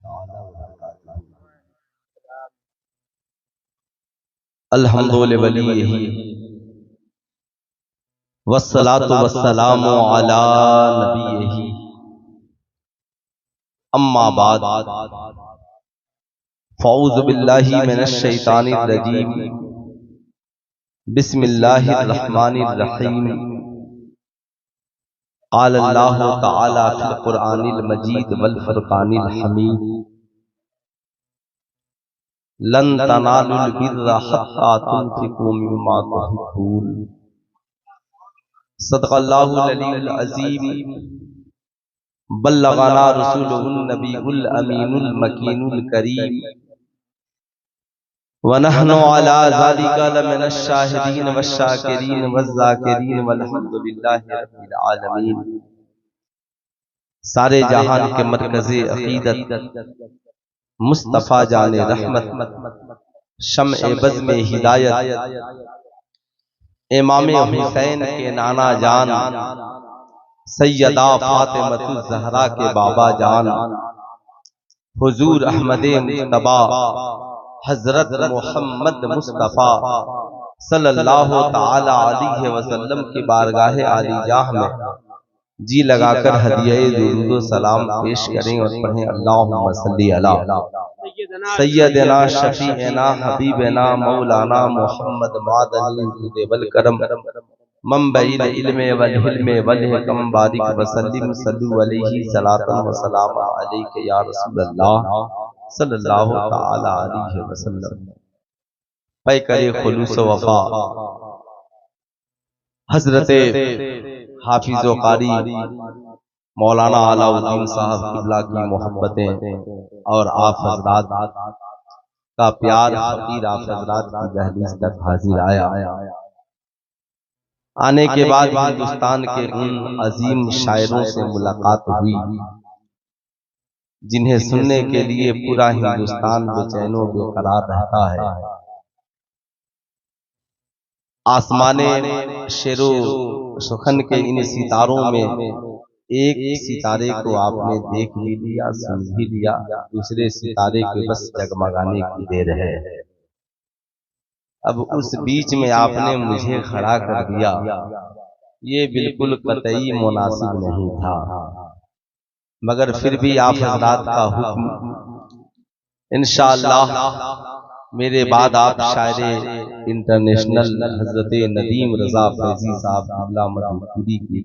ताला व बरकातहू। अल्हम्दुलिल्लाह वलिय्यिही वस्सलातु वस्सलामु अला नबिय्यिही अम्मा बाद फ़ऊज़ु बिल्लाहि मिनश शैतानिर रजीम बिस्मिल्लाहिर रहमानिर रहीम। क़ाल अल्लाहु तआला फ़िल क़ुरआनिल मजीद वल फ़ुरक़ानिल हमीद लन तनालुल बिर्रा हत्ता तुनफ़िक़ू मिम्मा तुहिब्बून। सदक़ल्लाहुल अलीयुल अज़ीम। बल्लग़ना रसूलुहुन नबियुल अमीनुल मकीनुल करीम व नहनु अला ज़ालिका लमिनश शाहिदीन वश्शाकिरीन वज़्ज़ाकिरीन वल्हम्दुलिल्लाहि रब्बिल आलमीन। सारे जहान के मरकज़े अक़ीदत मुस्तफ़ा जाने रहमत शम्ए बज़्म में हिदायत इमाम हुसैन के नाना जान सैयदा फातिमतुज़ ज़हरा के बाबा जान हुजूर अहमदे मुज्तबा हजरत मोहम्मद मुस्तफ़ा सल्लल्लाहु ताला अलैहि वसल्लम की बारगाह आलिजाह में जी लगाकर हदिया दुरूद व सलाम पेश करें और पढ़ें अल्लाहुम्मा सल्ली अला सय्यदना शफीअना हबीबना मौलाना मोहम्मद मादनी वल करम मंबइल इल्म वल हिल्म वल हिकम बारिक वसल्लिम सल्लु अलैहि सलातन व सलाम अलैका या रसूल अल्लाह सल्लल्लाहु ताला अलैहि वसल्लम। पैकरे खुलूस वफा हजरत हाफिज व कारी मौलाना अलाउद्दीन साहब किबला की मोहब्बतें और आप हजरात का प्यार फकीर आप हजरात की दहलीज तक हाजिर आया। आने के बाद हिंदुस्तान के उन अजीम शायरों से मुलाकात हुई जिन्हें सुनने के लिए पूरा हिंदुस्तान बेचैनो बेकरार रहता है। आसमाने शेरो सुखन के इन सितारों में एक सितारे को आपने देख भी लिया, सुन भी लिया, दूसरे सितारे के बस जगमगाने की देर है। अब उस बीच में आपने मुझे खड़ा कर दिया, ये बिल्कुल कतई मुनासिब नहीं था, मगर फिर भी आप हज़रात का हुक्म, इंशाअल्लाह मेरे बाद आप शायर इंटरनेशनल हजरत नदीम रजा फैजी साहब किबला मधुपुरी की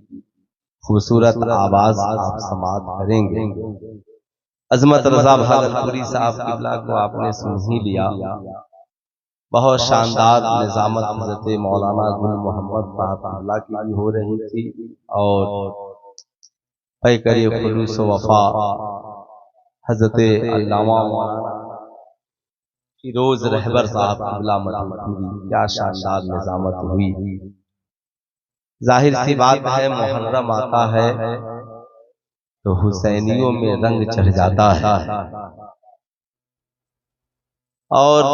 खूबसूरत आवाज आप समाअत करेंगे। अजमत रजा भागलपुरी साहब किबला को आपने सुन ही लिया। बहुत शानदार निजामत हजरत मौलाना गुल मोहम्मद साहब किबला की भी हो रही थी और पैकरे खुलूस वफा हजरत अल्लामा मौलाना फिरोज रहबर साहब किबला मधुपुरी, क्या शानदार निजामत हुई। जाहिर सी बात है, मुहर्रम आता है तो हुसैनियों में रंग चढ़ जाता है और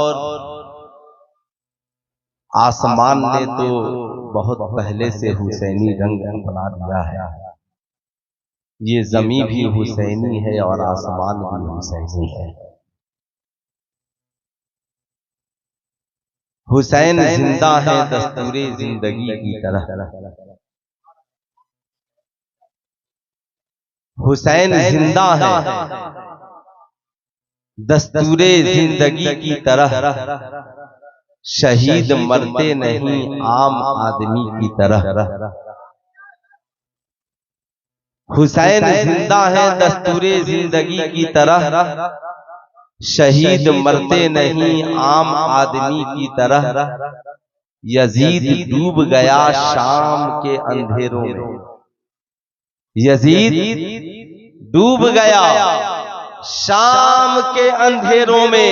आसमान ने तो बहुत पहले से हुसैनी रंग अपना लिया है। ये ज़मीं भी हुसैनी है और आसमान भी हुसैनी है। हुसैन जिंदा है दस्तूरे जिंदगी की तरह, हुसैन जिंदा है दस्तूरे जिंदगी की तरह, शहीद मरते नहीं आम आदमी की तरह। हुसैन जिंदा है दस्तूरे जिंदगी की तरह, शहीद मरते नहीं आम आदमी की तरह। यजीद डूब गया शाम के अंधेरों में, यजीद डूब गया शाम के अंधेरों में,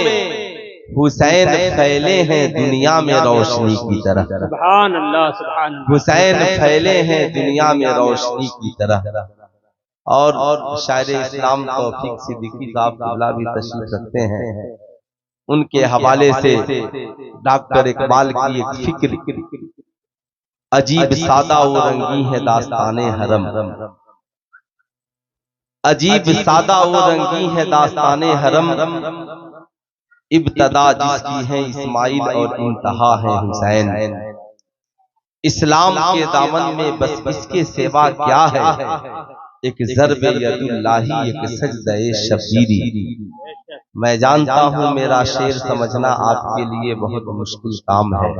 हुसैन फैले हैं दुनिया में रोशनी की तरह। सुभान अल्लाह, सुभान अल्लाह। हुसैन फैले हैं दुनिया में रोशनी की तरह। और शायर इस्लाम तौफीक सिद्दीकी साहब किबला भी तशरीफ रखते हैं, उनके हवाले से डॉक्टर इकबाल की एक फिक्र, अजीब सादा वो रंगी है दास्ताने हरम, अजीब सादा वो रंगी है दास्ताने हरम, इब्तदा जिसकी है इस्माइल और इंतहा है हुसैन। इस्लाम के दामन में बस इसके सेवा क्या है, एक ज़र्बे यदुल्लाही एक सजदे शब्बीरी। मैं जानता हूँ मेरा शेर समझना आपके लिए बहुत मुश्किल काम है,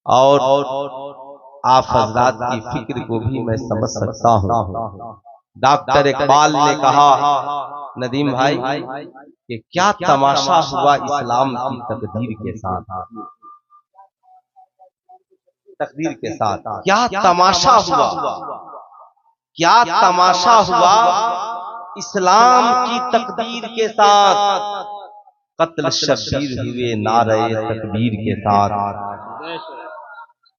और आप हजरात की फिक्र को भी मैं समझ सकता हूँ। डॉक्टर इकबाल ने कहा नदीम भाई कि क्या तमाशा हुआ इस्लाम की तकदीर के साथ, तकदीर के साथ क्या तमाशा हुआ, क्या तमाशा हुआ इस्लाम की तकदीर के साथ। कत्ल शब्बीर हुए नारे तकबीर के साथ,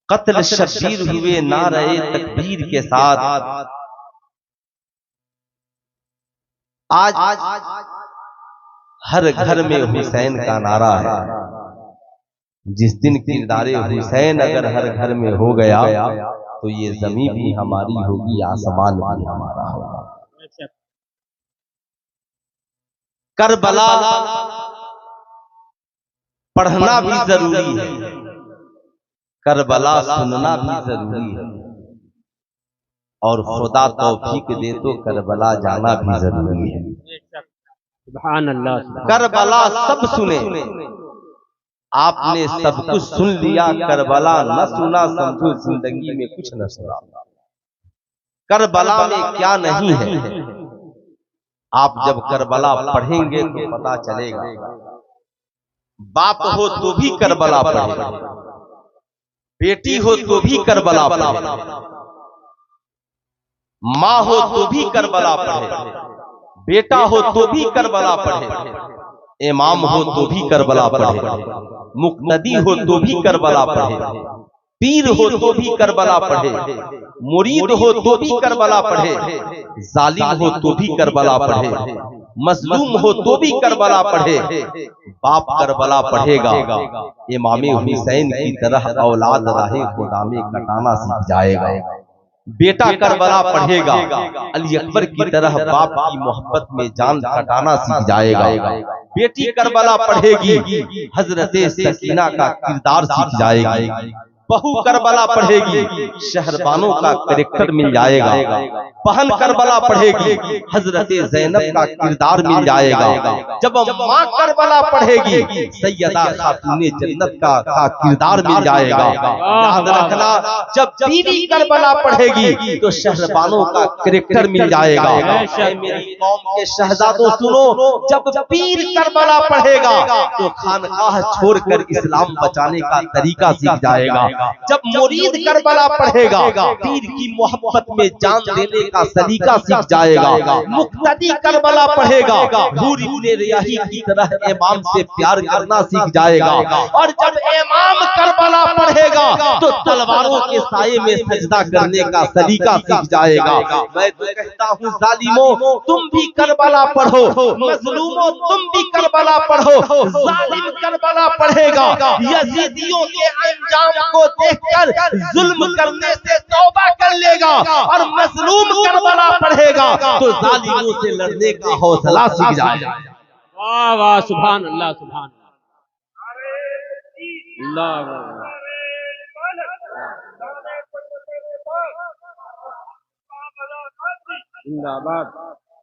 कत्ल शब्बीर हुए नारे तकबीर के साथ। आज हर घर में हुसैन का नारा है। जिस दिन किरदारे हुसैन अगर हर घर में हो गया तो ये जमीन भी हमारी होगी, आसमान भी हमारा होगा। करबला पढ़ना भी जरूरी है, करबला सुनना भी जरूरी है, और खुदा तौफीक दे तो करबला जाना भी जरूरी है। सुभान अल्लाह। करबला सब सुने, आपने सब कुछ सुन लिया, करबला न सुना समझो जिंदगी में कुछ न सुना। करबला में क्या नहीं है, आप जब करबला पढ़ेंगे तो पता चलेगा। बाप हो तो भी करबला पढ़े, बेटी हो तो भी करबला पढ़े, माँ हो तो भी करबला पढ़े, बेटा हो तो भी करबला पढ़े, इमाम हो तो भी करबला पढ़े, मुक्तदी हो तो भी करबला पढ़े, पीर हो तो भी करबला पढ़े, मुरीद हो तो भी करबला पढ़े, जालिम हो तो भी करबला पढ़े, मजलूम हो तो भी करबला पढ़े। बाप करबला पढ़ेगा, इमाम हुसैन की तरह औलाद राहे खुदा में कटाना सीख जाएगा। बेटा करबला पढ़ेगा, अली अकबर की तरह बाप की मोहब्बत में जान कटाना सीख जाएगा। बेटी करबला पढ़ेगी, हजरत सकीना का किरदार सीख जाएगी। बहू करबला पढ़ेगी, शहरबानों का कैरेक्टर मिल जाएगा। बहन करबला पढ़ेगी, हजरत ज़ैनब का किरदार मिल जाएगा। जब माँ करबला पढ़ेगी, सैयदा खातूने जन्नत का किरदार मिल जाएगा। याद रखना, जब बीवी करबला पढ़ेगी तो शहरबानों का कैरेक्टर मिल जाएगा। मेरी कौम के शहजादों सुनो, जब पीर करबला पढ़ेगा तो खानकाह छोड़कर इस्लाम बचाने का तरीका सीख जाएगा। जब मुरीद करबला पढ़ेगा, पीर की मोहब्बत में जान देने का सलीका सीख जाएगा। मुक्तदी करबला पढ़ेगा, हूर इब्ने रियाही की तरह इमाम से प्यार करना सीख जाएगा। और जब इमाम करबला पढ़ेगा तो तलवारों के साये में सजदा करने का सलीका सीख जाएगा। मैं तो कहता हूँ जालिमों तुम भी करबला पढ़ो, मजलूमों तुम भी करबला पढ़ो। जालिम करबला पढ़ेगा, यजीदियों के अंजाम को देखकर जुल्म करने से तौबा कर लेगा, और मजलूम करबला पढ़ेगा तो जालिमों से लड़ने का हौसला सीख जाएगा। वाह वाह, सुभान अल्लाह, सुभान अल्लाह। जिंदाबाद।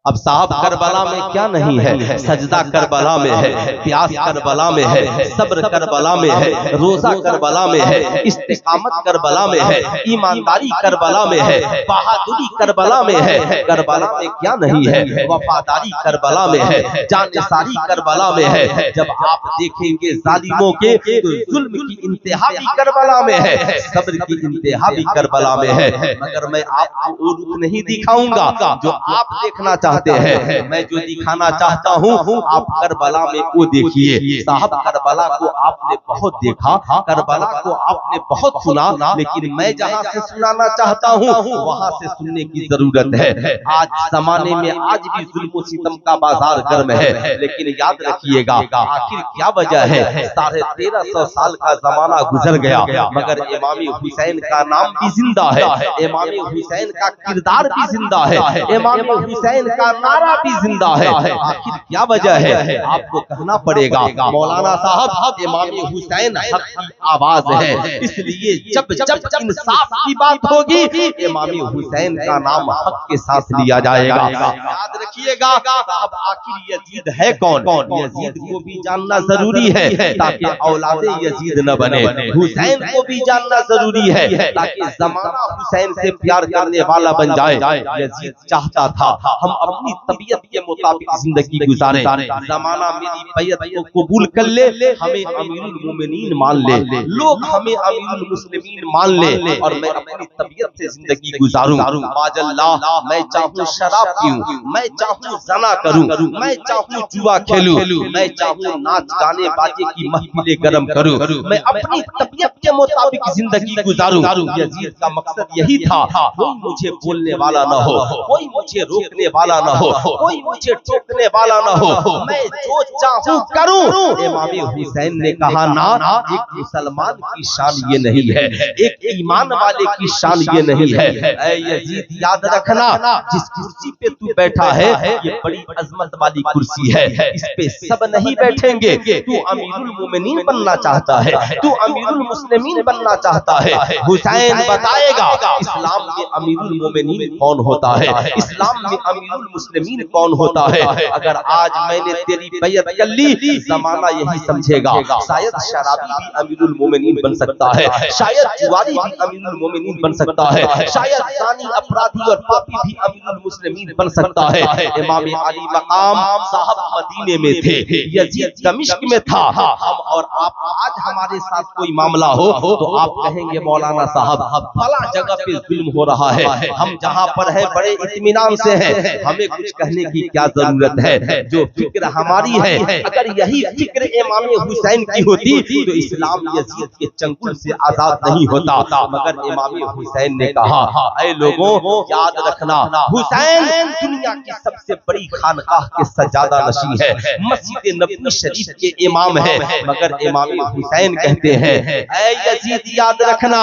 अब साहब करबला में क्या नहीं है, सजदा करबला में है, प्यास करबला में है, सब्र करबला में है, रोजा करबला में है, इस्तिकामत करबला में है, ईमानदारी करबला में है, बहादुरी करबला में है। करबला में क्या नहीं है, वफादारी करबला में है, जानिसारी करबला में है। जब आप देखेंगे जालिमों के तो जुल्म की इंतहा भी करबला में है, सब्र की इंतहा भी करबला में है। मगर मैं आपको वो रुख नहीं दिखाऊंगा जो आप देखना चाहते हैं। मैं जो दिखाना चाहता हूँ आप करबला में वो देखिए। साहब करबला को आपने बहुत देखा, करबला को आपने बहुत सुना, लेकिन मैं जहाँ से सुनाना चाहता हूँ वहाँ से सुनने की जरूरत है। आज जमाने में आज भी जुल्म सितम का बाजार गर्म है, लेकिन याद रखिएगा आखिर क्या वजह है। 1350 साल का जमाना गुजर गया, मगर इमाम हुसैन का नाम भी जिंदा है, इमाम हुसैन का किरदार भी जिंदा है, इमाम हुसैन का नारा भी जिंदा है। आखिर क्या वजह है आपको कहना पड़ेगा। मौलाना साहब इमाम हुसैन हक की आवाज है, इसलिए जब जब इंसाफ की बात होगी इमाम हुसैन का नाम हक के साथ लिया जाएगा। याद रखिएगा साहब आखिर यजीद है कौन, यजीद को भी जानना जरूरी है ताकि औलादे यजीद न बने। हुसैन को भी जानना जरूरी है ताकि जमाना हुसैन से प्यार करने वाला बन जाए। यजीद चाहता था हम अपनी तबीयत के मुताबिक जिंदगी गुजारें, जमाना मेरी बैयत को कबूल कर ले, हमें अमीरुल मोमिनीन मान ले, लोग हमें अमीरुल मुस्लिमीन मान ले और मैं अपनी तबीयत से जिंदगी गुजारूं। बाजल्लाह मैं चाहूं शराब पीऊं, मैं चाहूं जना करूं, मैं चाहूं जुआ खेलूं, मैं चाहूं नाच गाने बाजे की महफिलें गरम करूं, मैं अपनी तबीयत के मुताबिक जिंदगी गुजारूं। यजीद का मकसद यही था कोई मुझे बोलने वाला न हो, कोई मुझे रोकने वाला न हो, कोई मुझे टोकने वाला न हो, मैं जो चाहूं करूं। इमाम हुसैन ने कहा ना, एक मुसलमान की शान ये नहीं है, एक ईमान वाले की शान ये नहीं है। ऐ यजीद याद रखना जिस कुर्सी पे तू बैठा है ये बड़ी अजमत वाली कुर्सी है, इस पे सब नहीं बैठेंगे। तू अमीरुल मोमिनीन बनना चाहता है, तू अमीरुल मुस्लिमीन बनना चाहता है। हुसैन बताएगा इस्लाम में अमीरुल मोमिनीन कौन होता है, इस्लाम में अमीरुल मुस्लिमीन कौन होता है। अगर आज मैंने तेरी बैयत कर ली जमाना यही समझेगा शायद शराबी भी अमीरुल मोमिनीन बन सकता है, शायद जुआरी भी अमीरुल मोमिनीन बन सकता है, शायद जानी अपराधी और पापी भी अमीरुल मुस्लिमीन बन सकता है। इमाम अली मकाम साहब मदीने में थे, यजीद दमिश्क में था। हम और आप आज हमारे साथ कोई मामला हो तो आप कहेंगे मौलाना साहब फला जगह पे जुल्म हो रहा है, हम जहाँ पर है बड़े इत्मीनान से हैं, हमें कुछ कहने की क्या जरूरत है। जो फिक्र हमारी है अगर यही फिक्र इमाम हुसैन की होती तो इस्लाम यजीद के चंगुल से आजाद नहीं होता। मगर इमाम हुसैन ने कहा ऐ लोगों याद रखना हुसैन दुनिया की सबसे बड़ी खानकाह के सज्जादा नशी है, मस्जिद नबवी शरीफ के इमाम है, मगर इमाम हुसैन कहते हैं ऐ यजीद याद रखना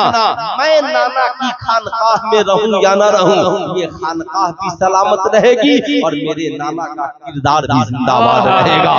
मैं नाना की खानकाह में रहूं या ना रहूं, ये खानकाह भी सलामत रहेगी और मेरे नाना का किरदार भी जिंदाबाद रहेगा।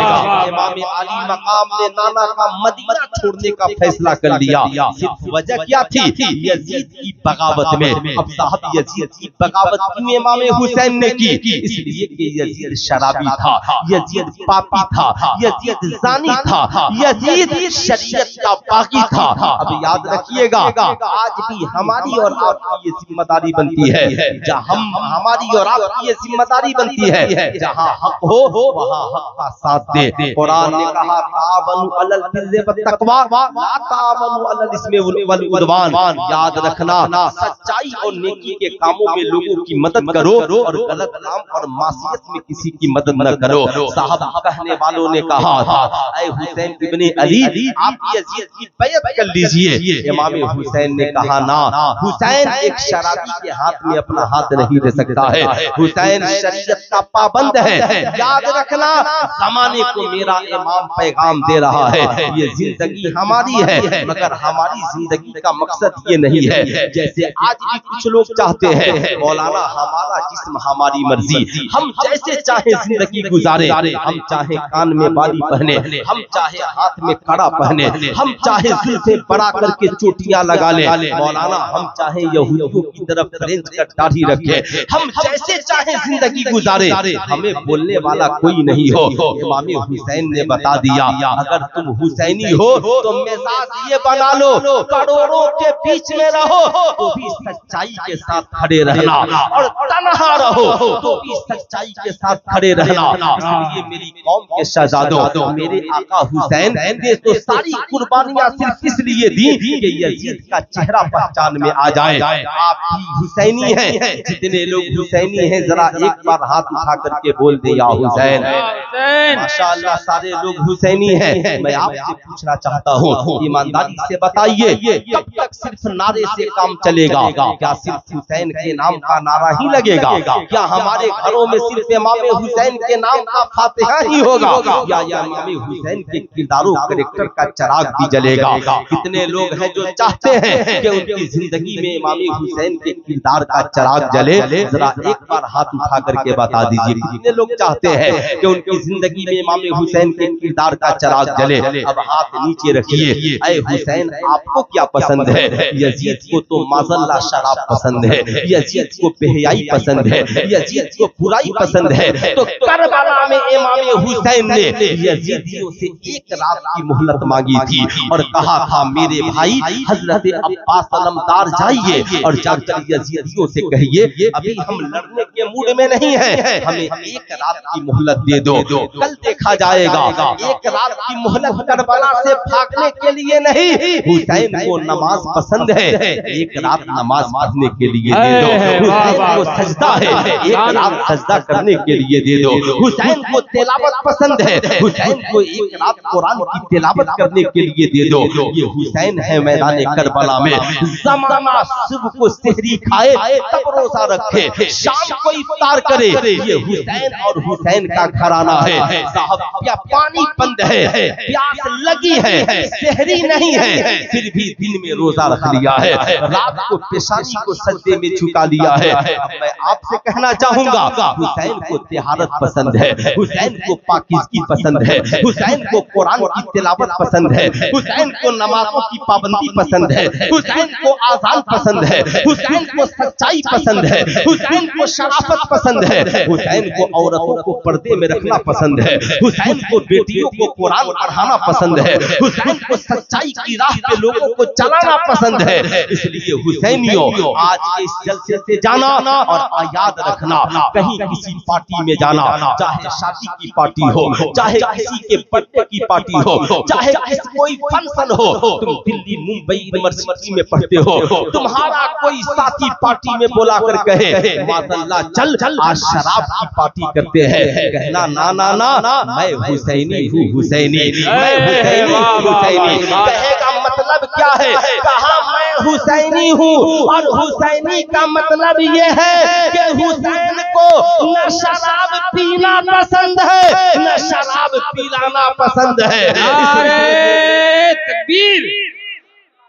इमाम अली मकाम ने नाना का मदीना छोड़ने का फैसला कर लिया, सिर्फ वजह क्या थी, यजीद की बगावत में। अब साहब यजीद की बगावत क्यों इमाम हुसैन ने की, इसलिए कि यजीद शराबी था, यजीद पापी था, यजीद जानी था, यजीद शरीयत का बागी था। अब याद रखिएगा आज भी हमारी और आपकी ये जिम्मेदारी बनती है, जहाँ हमारी और आपकी ये जिम्मेदारी बनती है जहाँ हक हो वहाँ हक का साथ दे। कुरान ने कहा तावनु अलल बिर्रि व तक़वा ला तावनु अलल इस्मि वल उद्वान। याद रखना सच्चाई और नेकी के कामों में लोगों की मदद करो और गलत काम और मासियत में किसी की मदद न करो। साहब कहने वालों ने कहा था ऐ हुसैन इब्ने अली आप यजीद की बैयत कर लीजिए। इमाम हुसैन ने कहा ना, हुसैन एक शराबी के हाथ में अपना हाथ नहीं दे सकता है, हुसैन शरीयत का पाबंद है। याद रखना जमाने को मेरा इमाम पैगाम दे रहा है, ये जिंदगी हमारी है मगर हमारी जिंदगी का मकसद ये नहीं है जैसे आज भी कुछ लोग चाहते हैं मौलाना हमारा जिस्म हमारी मर्जी, हम जैसे चाहे जिंदगी गुजारे, हम चाहे कान में बाली पहने, हम चाहे हाथ में कड़ा पहने, हम चाहे जुल्फे बड़ा करके चोटियां लगा ले, मौलाना हम चाहे यहूदियों की तरफ फ्रेंच कट दाढ़ी रखे, हम जैसे चाहे जिंदगी गुजारे, हमें बोलने वाला कोई नहीं हो। इमाम हुसैन ने बता दिया अगर तुम हुसैनी हो तो मिजाज ये बना लो करोड़ों के बीच में रहो तो भी सच्चाई के साथ खड़े रहना और तन्हा रहो तो भी सच्चाई के साथ खड़े रहना। इसलिए मेरी कौम के शहजादों मेरे आका हुसैन ने तो सारी कुर्बानियां सिर्फ इसलिए दी कि यजीद का चेहरा पहचान में आ जाए। आप भी हुसैनी हैं, जितने लोग हुसैनी हैं जरा एक एक बार हाथ उठा करके बोल दे या हुसैन। हुसैन। माशाअल्लाह सारे लोग हुसैनी हैं। मैं आपसे पूछना चाहता हूँ, ईमानदारी से बताइए, कब तक सिर्फ नारे से काम चलेगा? क्या सिर्फ हुसैन के नाम का नारा ही लगेगा? क्या हमारे घरों में सिर्फ इमाम हुसैन के नाम का फातिहा ही होगा? या इमाम हुसैन के किरदारों कैरेक्टर का चिराग भी जलेगा? कितने लोग हैं जो चाहते हैं कि उनकी जिंदगी में इमाम हुसैन के किरदार का चिराग जले? जरा एक बार हाथ उठा करके बता दीजिए, कितने लोग चाहते हैं कि उनकी जिंदगी में इमाम हुसैन के किरदार का चिराग जले? अब हाथ नीचे रखिए। ऐ हुसैन, आपको क्या पसंद है? यजीद को तो माज़ल्ला शराब पसंद है, यजीद को बेहयाई पसंद है, यजीद को बुराई पसंद है। तो करबला में इमाम हुसैन ने यजीदियों से एक रात की मोहलत मांगी थी और कहा था, मेरे भाई हजरत अब्बास अलमदार जाइए और जाकर यजीदियों से कहिए, अभी हम लड़ने के मूड में नहीं हैं, हमें एक रात की मोहलत दे दो, कल देखा जाएगा। एक रात की मोहलत करबला से भागने के लिए नहीं, हुसैन को नमाज पसंद है, एक रात नमाज पढ़ने के लिए दे दो। हुसैन को सजदा है, एक रात सजदा करने के लिए दे दो। हुसैन को तिलावत पसंद है, हुसैन को एक रात कुरान की तिलावत करने के लिए दे दो। ये हुसैन है मैदान करबला में। ज़माना सुबह को सहरी खाए तब रोजा रखे, शाम को इफ्तार करे, ये हुसैन और हुसैन का घराना है। साहब क्या पानी बंद है, प्यास लगी है, सहरी नहीं है, फिर भी दिन में रोजा रख लिया है, रात को पेशानी को सजदे में झुका लिया है। अब मैं आपसे कहना चाहूंगा, हुसैन को तिहारत पसंद है, हुसैन को पाकीज़गी पसंद है, हुसैन को कुरान की तिलावत पसंद है, हुसैन को नमाजों की पाबंदी पसंद है, हुसैन को आज़ान पसंद है, हुसैन को सच्चाई पसंद है, हुसैन को शराफत पसंद है, हुसैन को औरतों को पर्दे में रखना पसंद है, हुसैन को बेटियों को कुरान पढ़ाना पसंद है, हुसैन को सच्चाई की राह पे लोगों को चलाना पसंद है। इसलिए हुसैनियों, आज के इस जलसे से जाना और याद रखना, कहीं किसी पार्टी में जाना, चाहे शादी की पार्टी हो, चाहे किसी के बर्थडे की पार्टी हो, चाहे कोई फंक्शन हो, तुम दिल्ली मुंबई यूनिवर्सिटी में पढ़ते हो, तुम्हारा कोई साथी पार्टी में बुला कर कहे, माशाअल्लाह चल आज शराब की पार्टी करते हैं, कहना ना ना ना, मैं हुसैनी हूँ, हुसैनी, मैं हुसैनी हूँ, हुसैनी। कहेगा मतलब क्या है? कहा मैं हुसैनी हूँ, और हुसैनी का मतलब ये है कि हुसैन को न शराब पीना पसंद है, न शराब पिलाना पसंद है। नारे तकबीर,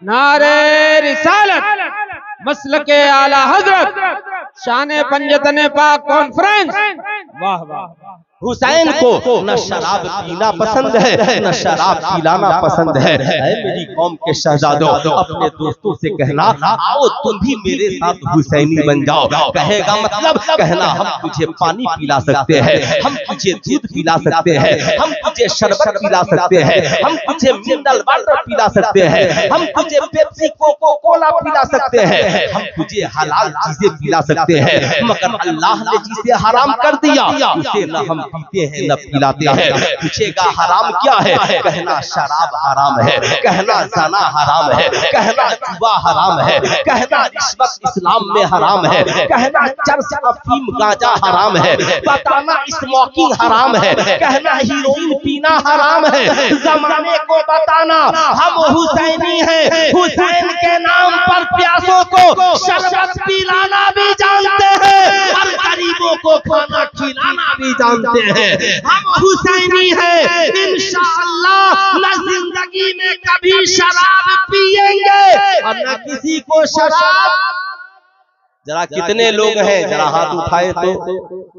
नारे रिसालत, मसलके आला हजरत, शान पंजतन पाक कॉन्फ्रेंस। वाह वाह। हुसैन को न शराब पीना पसंद है, न शराब पिलाना पसंद है। मेरी कौम के शहजादों, अपने दोस्तों से कहना, आओ तुम भी मेरे साथ हुसैनी बन जाओ। कहेगा मतलब, कहना हम तुझे पानी पिला सकते हैं, हम तुझे दूध पिला सकते हैं, हम तुझे शरबत पिला सकते हैं, हम तुझे मिनरल वाटर पिला सकते हैं, हम तुझे पेप्सी कोको कोला पिला सकते हैं, हम तुझे हलाल चीजें पिला सकते हैं, मगर अल्लाह ने जिसे हराम कर दिया उसे न हम पीते हैं न पिलाते हैं। पूछेगा हराम क्या है? कहना शराब हराम है, कहना ज़ना हराम है, कहना जुआ हराम है, कहना रिश्वत इस्लाम में हराम है, कहना चरस अफीम गांजा हराम है, बताना स्मोकिंग हराम है, कहना हीरोइन पीना हराम है। जमाने को बताना हम हुसैनी हैं, हुसैन के नाम पर प्यासों को शरबत पिलाना भी जानते हैं और गरीबों को खाना खिलाना भी जानते हैं। हम हुसैनी हैं, इंशाअल्लाह न जिंदगी में कभी शराब पिएंगे और न किसी को शराब। जरा कितने लोग हैं, जरा हाथ उठाए तो,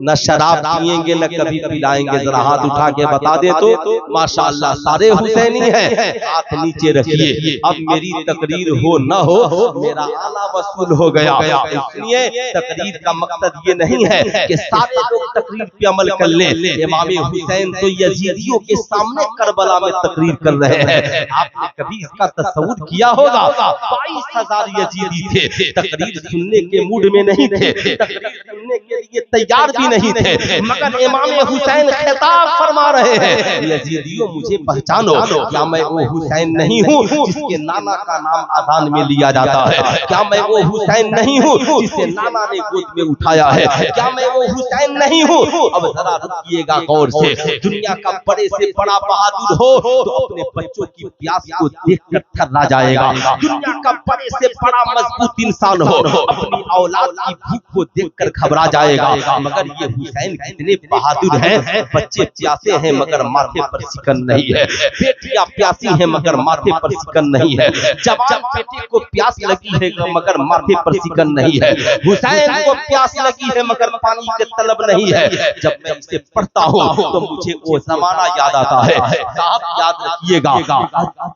न शराब पिएंगे न कभी पिलाएंगे, जरा हाथ उठा के बता दे तो। माशाअल्लाह सारे हुसैनी हैं, हाथ नीचे रखिए। अब मेरी तकरीर हो न हो, मेरा आला वसूल हो गया। इसलिए तकरीर का मकसद ये नहीं है कि सारे लोग तकरीर पे अमल कर ले। इमाम हुसैन तो यजीदियों के सामने करबला में तकरीर कर रहे हैं। आपने कभी इसका तसव्वुर किया होगा? 22,000 यजीदी थे, तकरीर सुनने के मूड मूड में नहीं थे, तकरीर सुनने के लिए तैयार भी नहीं थे, मगर इमाम हुसैन खिताब फरमा रहे हैं, यजीदियों मुझे पहचानो, क्या मैं वो हुसैन नहीं हूँ जिसके नाना का नाम अजान में लिया जाता है? क्या मैं वो हुसैन नहीं हूँ जिसे नाना ने गोद में उठाया है? क्या मैं वो हुसैन नहीं हूँ? अब जरा रुकिएगा गौर से, दुनिया का बड़े से बड़ा बहादुर हो तो अपने बच्चों की प्यास को देखकर थर्रा जाएगा, दुनिया का बड़े से बड़ा मजबूत इंसान हो अपनी औलाद की भूख को देखकर घबरा जाएगा, मगर ये हुसैन कितने बहादुर हैं, बच्चे प्यासे हैं मगर माथे पर सिकन नहीं है, बेटियां प्यासी हैं मगर माथे पर सिकन नहीं है, जवान बेटे को प्यास लगी है मगर माथे पर सिकन नहीं है, हुसैन को प्यास लगी है मगर पानी के तलब नहीं है। जब मैं इसे पढ़ता हूँ तो मुझे वो जमाना याद आता है। साहब याद रखिएगा,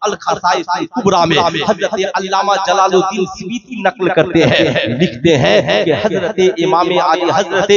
अल खसाइस कुबरा में हजरत अल्लामा जलालुद्दीन सिबीती नकल करते हैं, लिखते हैं कि हजरत इमाम अली हजरत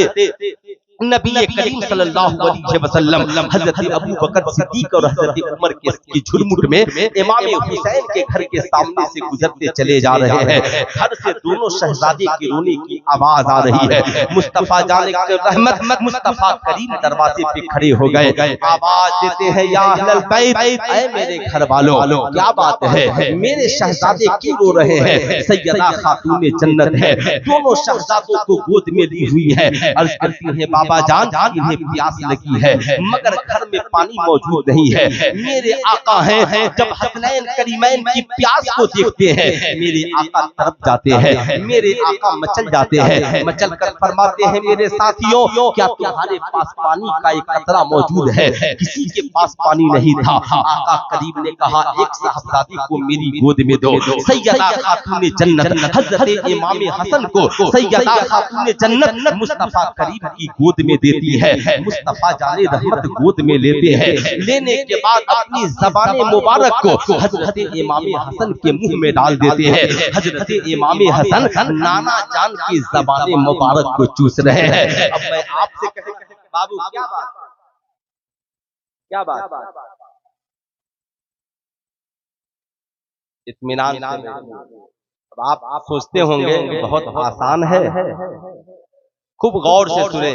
नबी करीम सल्लल्लाहु अलैहि वसल्लम हजरत अबू बकर सिद्दीक और हजरत उमर के झुरमुट में इमाम हुसैन के घर के सामने से गुजरते चले जा रहे हैं, घर से दोनों शहजादे के रोने की आवाज आ रही है। मुस्तफा जाने रहमत मुस्तफा करीम दरवाजे पे खड़े हो गए, आवाज देते हैं या अहलल बैत, ऐ मेरे घर वालों क्या बात है, मेरे शहजादे क्यों रो रहे हैं? सैयदा खातून जन्नत है, दोनों शहजादों को गोद में ली हुई है, अर्ज करती है बाबा जान इन्हें प्यास लगी है मगर घर में पानी मौजूद नहीं है, मेरे आका हैं, जब हसनैन करीमैन की प्यास को देखते हैं मेरे आका तरफ जाते हैं, मेरे आका मचल जाते हैं, मचल कर फरमाते हैं मेरे साथियों क्या तुम्हारे पास पानी का एक कतरा मौजूद है? किसी के पास पानी नहीं था। आका करीम ने कहा एक साहबजादी को मेरी गोद में दो। सैयदा खातून जन्नत हजरत इमाम हसन को सैयदा खातून जन्नत मुस्तफा करीम की गोद में देती है, मुस्तफा जाने रहमत गोद में लेते हैं, लेने के बाद अपनी ज़बान मुबारक को हजरत इमाम हसन के मुंह में डाल देते हैं। हजरत इमाम हसन नाना जान की ज़बान मुबारक को चूस रहे हैं। अब मैं आपसे बाबू क्या बात इत्मीनान, अब आप सोचते होंगे बहुत आसान है, खूब गौर से सुने,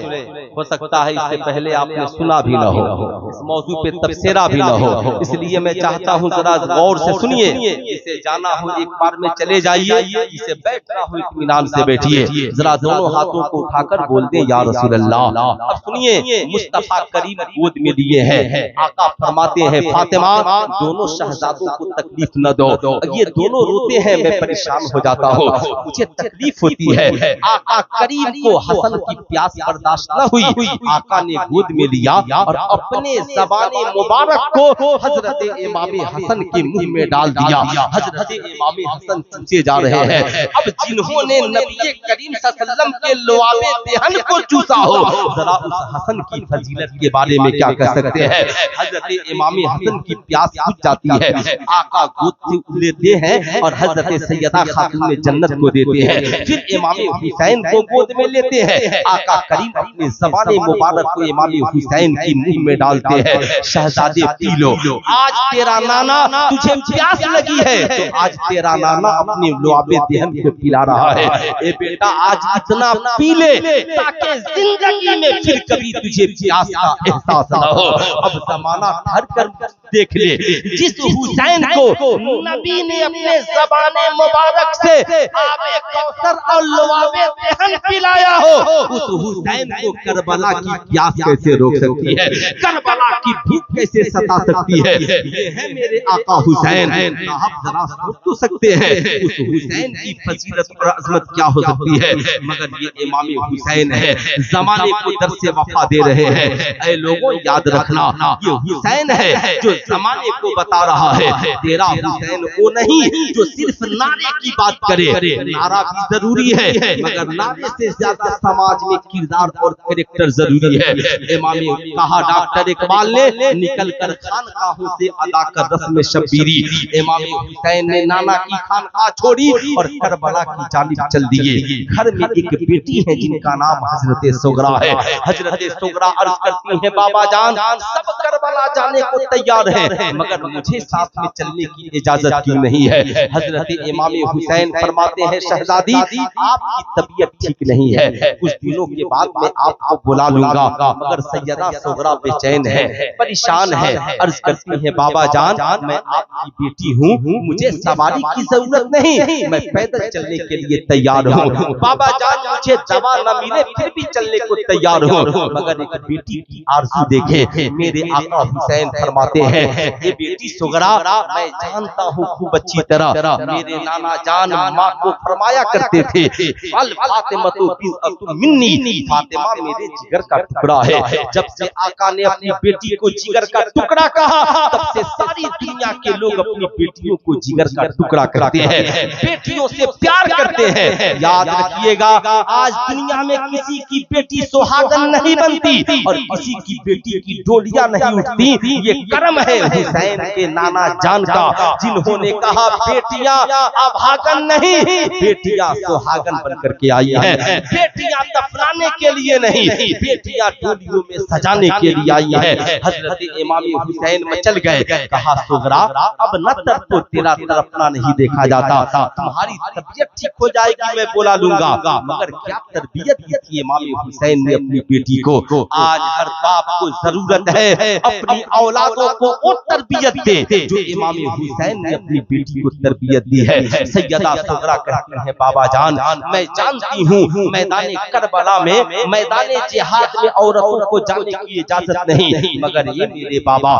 हो सकता है इससे पहले आपने सुना भी न हो, इस मौजू पे तबसरा भी न हो, इसलिए मैं चाहता हूँ जरा गौर से सुनिए, इसे जाना हो एक बार में चले जाइए, इसे बैठना हो इत्मीनान से बैठिए, जरा दोनों हाथों को उठाकर बोल दें या रसूल अल्लाह। अब सुनिए, मुस्तफा करीम गोद में लिए हैं, आका फरमाते हैं फातिमा दोनों शहजादों को तकलीफ न दो, ये दोनों रोते हैं मैं परेशान हो जाता हूँ, मुझे तकलीफ होती है। आका करीम को हसन की प्यास बर्दाश्त न हुई, आका ने गोद में लिया और अपने ज़बान मुबारक को हजरत इमाम हसन के मुंह में डाल दिया। हजरत इमाम हसन चूसे जा रहे हैं। अब जिन्होंने नबी करीम सल्लल्लाहु अलैहि वसल्लम के लुआबे देहन को चूसा हो, जरा उस हसन की फजीलत के बारे में क्या कह सकते हैं? हजरत इमाम हसन की प्यास बुझ जाती है, आका गोद से लेते हैं और हजरत सैयदा खातून जन्नत को देते हैं, फिर इमाम हुसैन को गोद में लेते हैं। आका करीम अपने ज़बान मुबारक को इमाम हुसैन की मुंह में डालते हैं, शहजादे पी लो, आज तेरा नाना तुझे प्यास लगी है तो आज तेरा नाना अपने लुआबे देहन को पिला रहा है, ए बेटा आज इतना पी ले ताकि जिंदगी में फिर कभी तुझे प्यास का एहसास न हो। अब जमाना ठहर कर देख ले, जिस हुसैन को नबी ने अपने ज़बान मुबारक से आबे कौसर और लुआबे देहन पिलाया हो, उस हुसैन को करबला की प्यास कैसे रोक सकती है? करबला की भूख कैसे सता सकती है? ये है मेरे आका हुसैन। आप जरा सोच तो सकते हैं उस हुसैन की फजीलत और अजमत क्या हो सकती है, मगर ये इमाम हुसैन है, जमाने को दर से वफा दे रहे हैं। ऐ लोगों याद रखना, ये हुसैन है जो जमाने को बता रहा है, तेरा हुसैन वो नहीं जो सिर्फ नारे की बात करे। नारा भी जरूरी है मगर नारे से ज्यादा समाज में किरदार और कैरेक्टर जरूरी है। इमाम कहा डॉक्टर इकबाल ने, निकल कर खानकाहों से अदा कर रस्म शब्बीरी। इमाम हुसैन ने नाना की खानकाह छोड़ी और करबला की जानिब चल दिए। घर में एक बेटी है जिनका नाम हजरत सुगरा है। हजरत सुगरा अर्ज करती है, बाबा जान सब करबला जाने को तैयार है, मगर मुझे साथ में चलने की इजाजत क्यों नहीं है। हजरत इमाम हुसैन फरमाते हैं, शहजादी आपकी तबीयत ठीक नहीं है, कुछ दिनों के बाद मैं आपको बुला लूंगा, मगर सैयदा सुगरा बेचैन है, परेशान है। अर्ज करती है, बाबा जान मैं आपकी बेटी हूँ, मुझे सवारी की जरूरत नहीं, मैं पैदल चलने के लिए तैयार हूँ। बाबा जान मुझे दवा न मिले फिर भी चलने को तैयार हूँ, मगर एक बेटी की आरज़ू देखे। मेरे आका हुसैन फरमाते हैं, ये बेटी सुगरा मैं जानता हूँ खूब अच्छी तरह, मेरे नाना जान माँ को फरमाया करते थे, अल फातिमतु बिज़अतु मिन्नी, फातिमा मेरे जिगर का टुकड़ा है। जब से आका ने अपनी बेटी को जिगर का टुकड़ा कहा, तब से सारी दुनिया के लोग अपनी बेटियों को जिगर का टुकड़ा कहते हैं, बेटियों से प्यार करते हैं। याद रखिएगा, आज दुनिया में किसी की बेटी सुहागन नहीं बनती और किसी की बेटी की डोलियां नहीं उठती। ये कर्म है हुसैन के नाना जान का, जिन्होंने कहा बेटियां अभागन नहीं, बेटियां सुहागन बनकर के आई है, बेटियां दफनाने के लिए नहीं, बेटियां डोलियों में सजाने के लिए आई है। हजरत इमाम हुसैन मचल गए, कहा सुगरा अब न तो तेरा तरफना नहीं देखा जाता, तुम्हारी तबीयत ठीक हो जाएगी मैं बुला लूंगा, मगर क्या तरबियत दी थी इमाम हुसैन ने अपनी बेटी को। आज हर बाप को जरूरत है अपनी औलादों को वो तरबियत दे जो इमाम हुसैन ने अपनी बेटी को तरबियत दी है। सैयदा सुगरा कहती है, बाबा जान मैं जानती हूँ मैदान करबला में, मैदान जिहाद में औरतों को जाने की इजाजत नहीं, मगर ये मेरे बाबा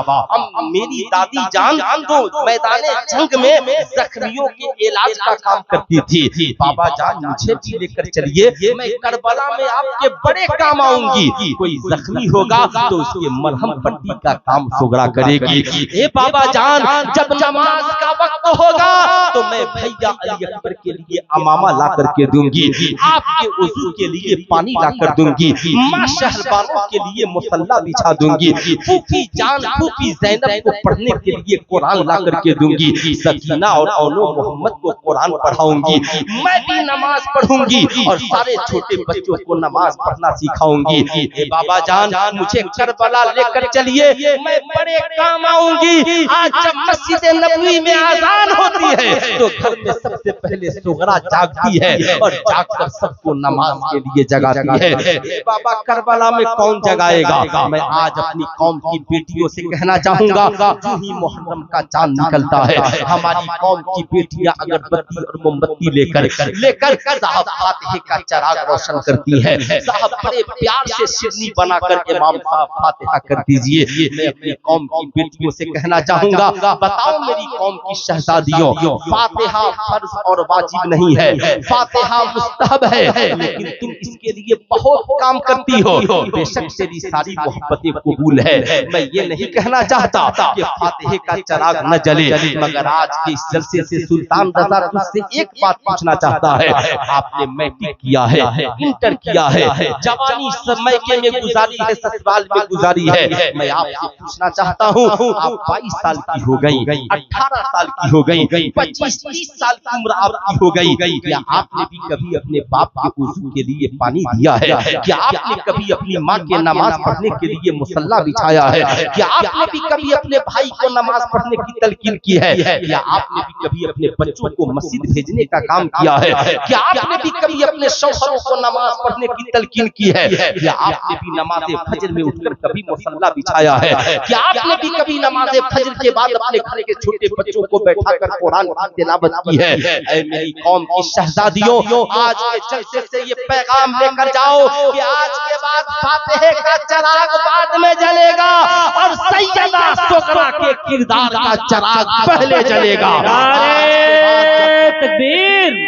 मेरी दादी जान तो मैदान जंग में जख्मियों के इलाज का काम करती थी। बाबा जान मुझे भी लेकर चलिए, मैं करबला में आपके बड़े काम आऊंगी, कोई जख्मी होगा तो उसके मरहम पट्टी का काम सुगरा करेगी। ए बाबा जान जब नमाज का वक्त होगा तो मैं भैया अली अकबर के लिए अमामा ला करके दूंगी, आपके वजू के लिए पानी ला कर दूंगी, माँ शहरबानों के लिए मुसल्ला बिछा दूंगी, फूफी जान फूफी जैनब को पढ़ने के लिए कुरान ला करके दूंगी, सकीना और औनो मोहम्मद को कुरान पढ़ाऊंगी, मैं भी नमाज पढ़ूंगी और सारे छोटे बच्चों को नमाज पढ़ना सिखाऊंगी। ए बाबा जान मुझे करबला लेकर चलिए, मैं बड़े काम आऊंगी। आज जब मस्जिद नबवी में आजान होती है तो घर में सबसे पहले सुगरा जागती है और जागकर सबको नमाज के लिए जगाती है। ए बाबा करबला में कौन जगाएगा? मैं आज अपनी कौम की बेटियों से कहना चाहूंगा, जो ही मुहर्रम का चांद निकलता है हमारी कौम की बेटियां अगरबत्ती और मोमबत्ती लेकर साहब फातिहे का चिराग रोशन करती है। साहब बड़े प्यार से शिरनी बनाकर इमाम साहब फातिहा कर दीजिए। मैं अपनी कौम की बेटियों से कहना चाहूंगा, बताओ मेरी कौम की शहजादियों, फातिहा फर्ज और वाजिब नहीं है, फातिहा मुस्तहब है, लेकिन तुम इसके लिए बहुत काम करती हो। बेशक तेरी सारी मोहब्बतें कबूल है, मैं ये नहीं कहना चाहता कि फातिहे का चिराग न जले, मगर आज के इस जलसे से सुल्तान रज़ा तुझसे एक बात पूछना चाहता है। आपने मैट्रिक किया है, इंटर किया है, जवानी समय के में गुजारी है, ससुराल में गुजारी है, मैं आपसे पूछना चाहता हूँ, आप 22 साल की हो गई, 18 साल की हो गई, 25-30 साल की उम्र आपकी हो गई, क्या आपने भी कभी अपने बाप के वजू के लिए पानी दिया है? क्या आपने कभी अपनी माँ के नमाज पढ़ने के लिए मुसल्ला बिछाया है? क्या आपने भी कभी अपने भाई को नमाज पढ़ने की तलकीन की है? क्या आपने भी कभी अपने बच्चों को मस्जिद भेजने का काम किया है? क्या आपने भी कभी अपने शौहरों को नमाज पढ़ने की तलकीन की है? क्या आपने भी नमाज फजर में उठकर कभी मुसल्ला बिछाया है? क्या आपने भी कभी नमाज फजर के बाद अपने घर के छोटे बच्चों को बैठाकर कुरान की तिलावत की है? ऐ मेरी कौम की शहजादियों, आज के जलसे से ये पैगाम लेकर जाओ कि आज के बाद फातिहे का चिराग बाद में जलेगा और सैयदा सुगरा के किरदार का चिराग पहले जलेगा। नारे तकबीर,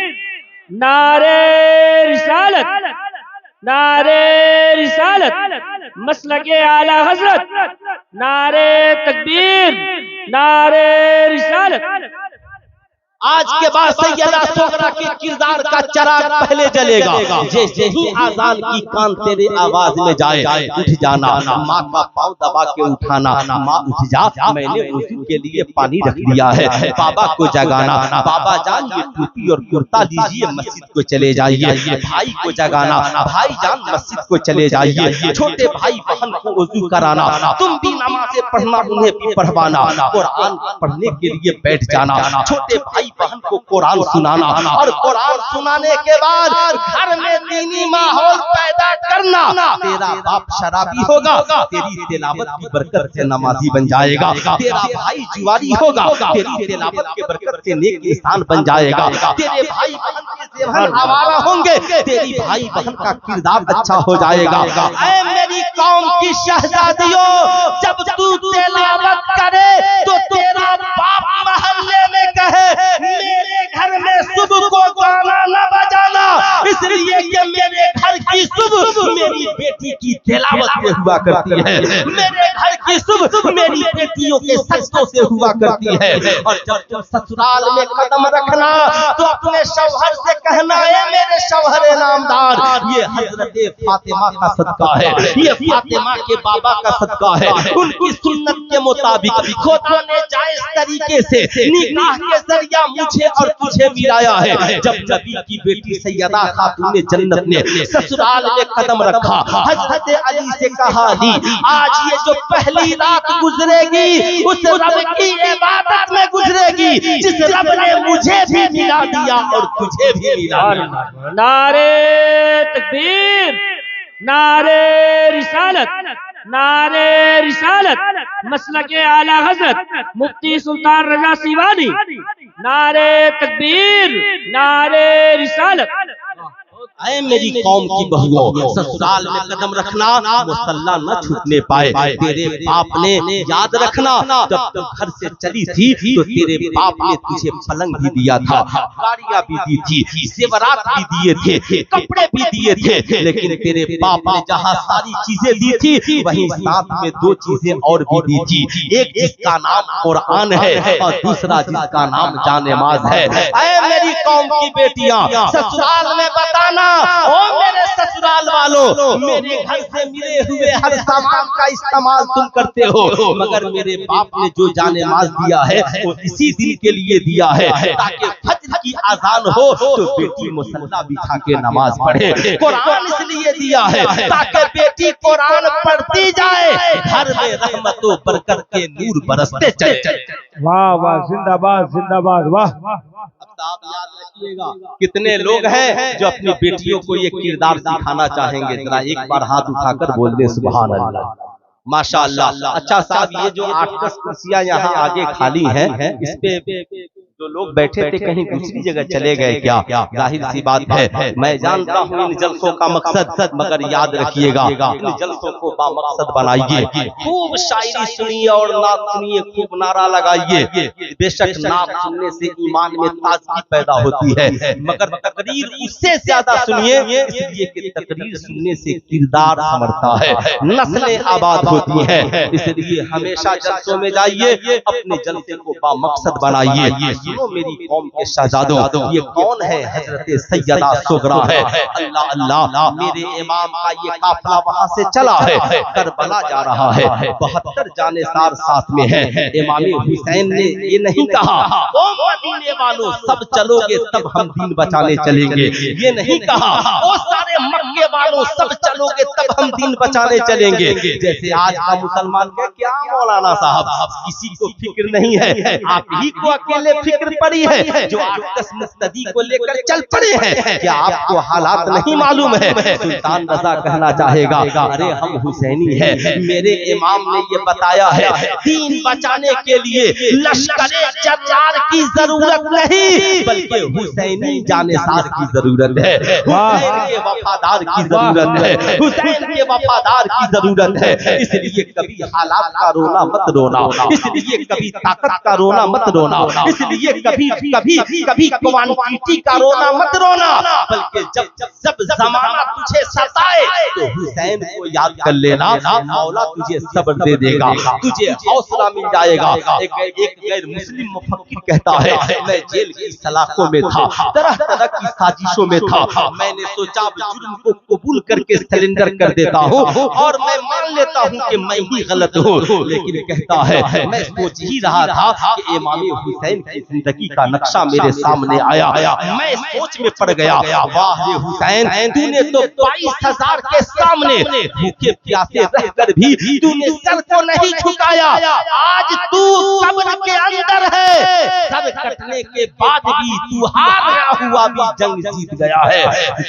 नारे रिसालत, नारे रिसालत, मसलके आला हजरत, नारे तकबीर, नारे रिसालत। आज के बाद सैयदा सोगरा के किरदार का चिराग पहले जलेगा। जैसे ही आजान की कान तेरे आवाज में जाए, उठ जाना, माँ का पाँव दबा के उठाना, माँ उठ जा, मैंने वुजू के लिए पानी रख दिया है। बाबा को जगाना, बाबा जान ये टोपी और कुर्ता लीजिए, मस्जिद को चले जाइए। भाई को जगाना, भाई जान मस्जिद को चले जाइए। छोटे भाई बहन को वुजू कराना, तुम भी नमाज़ें पढ़ना, उन्हें भी पढ़वाना, कुरान पढ़ने के लिए बैठ जाना। छोटे भाई बहन को कुरान सुनाना, और कुरान सुनाने के बाद घर में दीनी माहौल पैदा करना। तेरा बाप शराबी होगा, तेरी तिलावत की बरकत से नमाजी बन जाएगा। तेरा भाई जुआरी होगा, तेरी तिलावत की बरकत से नेक इंसान बन जाएगा। तेरे भाई बहन के ज़ेहन आवारा होंगे, तेरी भाई बहन का किरदार अच्छा हो जाएगा। ऐ मेरी कौम की शहजादियों, जब तू तिलावत करे तो तेरा बाप महल्ले में कहे मेरे घर में सुबह को गाना न बजाना, इसलिए कि मेरे घर की सुबह मेरी बेटी की तिलावत से हुआ करती है। मेरे घर की सुबह मेरी बेटियों के सजदों से हुआ करती है। और जब तुम ससुराल में कदम रखना तो अपने शौहर से कहना है मेरे शौहर नामदार, ये हजरत फातिमा का सदका है, ये फातिमा के बाबा का सदका है। उनकी सुन्नत के मुताबिक खुदा ने जायज तरीके से निकाह के जरिया मुझे और तुझे मिलाया है। जब नबी की बेटी सैयदा खातून जन्नत ने ससुराल में कदम रखा, हजरत अली से कहा अली, आज ये जो पहली रात गुजरेगी उस रब की इबादत में गुजरेगी जिस रब ने मुझे भी मिला दिया और तुझे भी मिला दिया। नारे तकबीर, नारे रिसालत, नारे रिसालत, मसलके आला हजरत मुफ्ती सुल्तान रजा सीवानी। नारे तकबीर, नारे रिसालत। ऐ मेरी कौम की बहुओं, ससुराल में कदम रखना, मुसल्ला न छूटने पाए। तेरे बाप ने याद रखना, जब तुम घर से चली थी तो तेरे बाप ने तुझे पलंग भी दिया था, गाड़ियां भी दी थी, जेवरात भी दिए थे, कपड़े भी दिए थे। लेकिन तेरे बाप ने जहाँ सारी चीजें दी थी, वहीं साथ में दो चीजें और भी दी थी। एक जिसका नाम कुरान है और दूसरा जिसका नाम जानेमाज है। ऐ मेरी कौम की बेटियां, ससुराल में बताना, ओ मेरे ससुराल वालों, मेरे घर से मिले हुए हर सामान का इस्तेमाल तुम करते हो, मगर मेरे बाप ने जो जानेमाज दिया है वो इसी दिन के लिए दिया है ताकि फज्र की अजान हो तो बेटी मुसल्ला बिछा के नमाज पढ़े। कुरान इसलिए दिया है ताकि बेटी कुरान पढ़ती जाए, घर में रहमत व बरकत के नूर बरसते चले। वाह वाह, जिंदाबाद जिंदाबाद, वाह। आप याद रखिएगा, कितने लोग हैं जो अपनी बेटियों को ये किरदार सिखाना चाहेंगे? जरा एक बार हाथ उठाकर बोल दे सुभान अल्लाह, माशाअल्लाह। अच्छा साहब, ये जो 8-10 कुर्सियां यहाँ आगे खाली हैं, इस पे जो लोग बैठे थे कहीं दूसरी जगह चले गए क्या? जाहिर सी बात है, मैं जानता हूँ इन जलसों का मकसद, मगर याद रखिएगा इन जलसों को बामकसद बनाइए। खूब शायरी सुनिए और नात सुनिए, खूब नारा लगाइए। बेशक नात सुनने से ईमान में ताजगी पैदा होती है, मगर तकरीर उससे ज्यादा सुनिए, इसलिए कि तकरीर सुनने से किरदार संवरता है, नस्लें आबाद होती है। इसलिए हमेशा जलसों में जाइए, अपने जलसे को बामकसद बनाइए। सुनो मेरी कौम के शहजादों, ये कौन है? हजरत सैयदा सुगरा है। अल्लाह अल्लाह, मेरे इमाम का ये काफिला वहां से चला है, करबला जा रहा है, 72 जानेसार साथ में है। इमाम हुसैन ने ये नहीं कहा ओ मदीने वालों सब चलोगे तब हम दीन बचाने चलेंगे, ये नहीं कहा ओ सारे मक्के वालों सब चलोगे तब हम दीन बचाने चलेंगे। जैसे आज का मुसलमान के क्या मौलाना साहब, किसी को फिक्र नहीं है, आप ही को अकेले फिक्र पड़ी है जो 8-10 मुस्तदी को लेकर चल पड़े हैं। क्या आपको हालात नहीं मालूम है? सुल्तान रजा कहना चाहेगा, अरे हम हुसैनी हैं, मेरे इमाम ने ये बताया है दीन बचाने के लिए लश्करे जर्रार की जरूरत नहीं, बल्कि हुसैनी जानेसार की जरूरत है, हुसैन के वफादार की जरूरत है, हुसैन के वफादार की जरूरत है। इसलिए कभी हालात का रोना मत रोना, इसलिए कभी ताकत का रोना मत रोना, इसलिए इसलिए कभी कभी कभी क्वांटिटी का रोना मत रोना, बल्कि जब जब जमाना तुझे सताए तो हुसैन को याद कर लेना, मौला तुझे सब्र दे देगा, तुझे हौसला मिल जाएगा। एक गैर मुस्लिम मुफक्किर कहता है, मैं जेल की सलाखों में था, तरह तरह की साजिशों में था, मैंने सोचा जुर्म को कबूल करके सरेंडर कर देता हूँ और मैं मान लेता हूँ कि मैं ही गलत हूँ। लेकिन कहता है मैं सोच ही रहा था कि इमाम हुसैन की जिंदगी का नक्शा मेरे सामने आया, मैं सोच में पड़ गया, वाह रे हुसैन, तूने तो 22,000 के सामने भूखे प्यासे रहकर भी तूने सर को नहीं झुकाया। आज तू सब्र के अंदर है, सर कटने के बाद भी तू हारा हुआ भी जंग जीत गया है।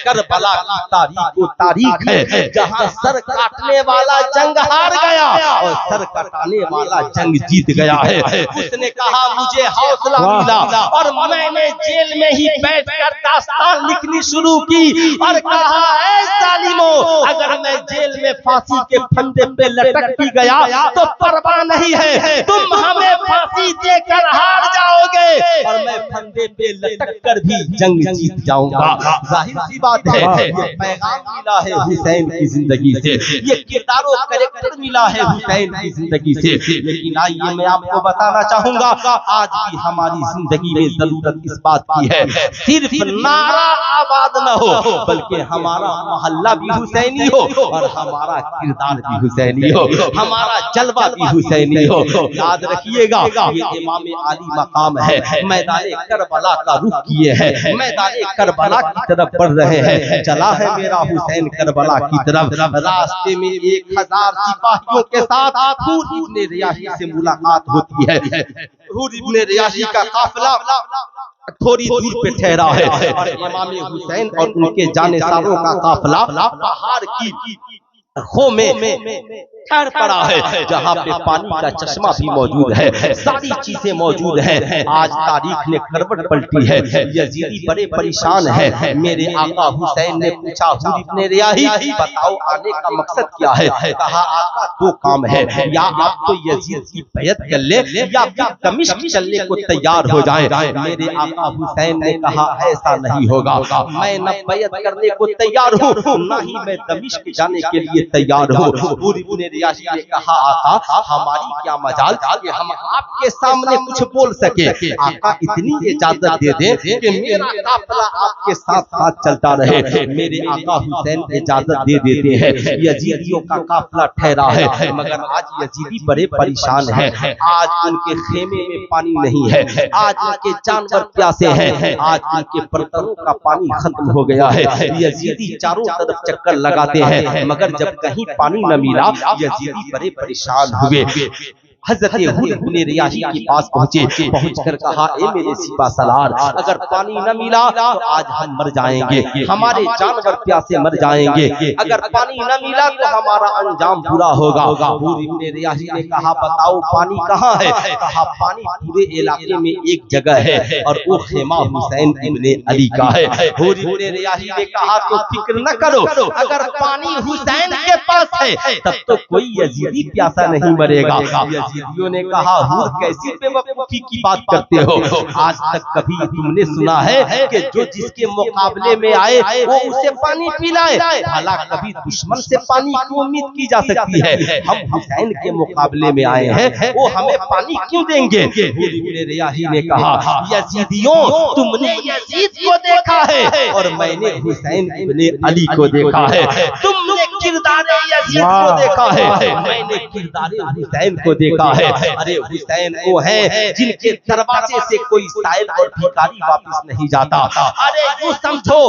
करबला की तारीख वो तारीख है जहां सर काटने वाला जंग हार गया और सर कटाने वाला जंग जीत गया है। उसने कहा मुझे हौसला मिला और मैंने जेल में ही बैठकर दास्तान लिखनी शुरू की और कहा है जालिमो, अगर मैं जेल में फांसी के फंदे पे लटक भी गया तो परवाह नहीं है, तुम हमें फांसी देकर हार जाओगे और मैं फंदे पे लटक कर भी जंग जीत जाऊंगा। जाहिर सी बात है, ये पैगाम मिला है हुसैन की जिंदगी से, ये किरदारों कैरेक्टर मिला है हुसैन की जिंदगी से। लेकिन आइए मैं आपको बताना चाहूंगा, आज भी हमारी जिंदगी में जरूरत इस बात की है, सिर्फ नारा आबाद न हो बल्कि हमारा मोहल्ला भी हुसैनी हो और हमारा किरदार भी हुसैनी हो, हमारा जलवा भी हुसैनी हो। याद रखिएगा, ये इमाम आली मकाम है, मैदान करबला का रुख किए हैं, मैदान करबला की तरफ बढ़ रहे हैं। चला है मेरा हुसैन करबला की तरफ, रास्ते में 1000 सिपाहियों के साथ हुर इब्ने रियाही से मुलाकात होती है। हुर इब्ने रियाही का काफिला थोड़ी दूर पे ठहरा है और इमाम हुसैन और उनके जानेसारों का काफिला पहाड़ की खो में ठहर पड़ा है, जहाँ पे पानी का चश्मा भी मौजूद है, सारी चीजें मौजूद है। आज तारीख ने करवट पलटी है, यजीदी बड़े परेशान है। मेरे आका हुसैन ने पूछा हुर इब्ने रियाही, बताओ आने का मकसद क्या है? कहा आका 2 काम है, या आप तो यजीद की बैत कर ले या फिर दमिश्क चलने को तैयार हो जाए। मेरे आका हुसैन ने कहा ऐसा नहीं होगा, मैं न बैत करने को तैयार हूँ न ही मैं दमिश्क जाने के लिए तैयार हूँ। हुर इब्ने रियाही ने कहा आका हमारी क्या मजाल कि हम आपके सामने कुछ बोल सके, आका इतनी इजाजत दे दे कि मेरा काफिला आपके साथ साथ चलता रहे। मेरे आका हुसैन इजाजत दे देते हैं। यजीदियों का काफिला ठहरा है, मगर आज यजीदी बड़े परेशान है। आज उनके खेमे में पानी नहीं है, आज उनके जानवर प्यासे हैं, आज उनके बर्तनों का पानी खत्म हो गया है। यजीदी चारों तरफ चक्कर लगाते हैं, मगर जब कहीं पानी न मिला यजीदी बड़े परेशान हुए। हज़रत हुर इब्ने रियाही के पास पहुंचकर कहा ए मेरे सिपा सलार, अगर पानी न मिला तो आज हम मर जाएंगे, हमारे जानवर प्यासे मर जाएंगे, अगर पानी न मिला तो हमारा अंजाम बुरा होगा। हुर इब्ने रियाही ने कहा बताओ पानी कहाँ है? कहा पानी पूरे इलाके में एक जगह है और वो खेमा हुसैन इब्ने अली का है। हुर इब्ने रियाही ने कहा तो फिक्र न करो, अगर पानी हुसैन के पास है तब तो कोई यजीदी प्यासा नहीं मरेगा। यजीदियों ने कहा हुर कैसी बेवकूफी की बात करते हो, आज तक कभी तुमने सुना है कि जो जिसके मुकाबले में आए वो उसे पानी पिलाए? भला कभी दुश्मन से पानी की उम्मीद की जा सकती है? हम हुसैन के मुकाबले में आए हैं, वो हमें पानी क्यों देंगे? हुर इब्ने रियाही ने कहा यजीदियों तुमने यजीद को देखा है और मैंने हुसैन इब्ने अली को देखा है। तुमने किरदारे यजीद को देखा है, मैंने किरदारे हुसैन को देखा है। अरे हुसैन वो है जिनके दरवाजे से कोई साइल और भिखारी वापस नहीं जाता। अरे यूं समझो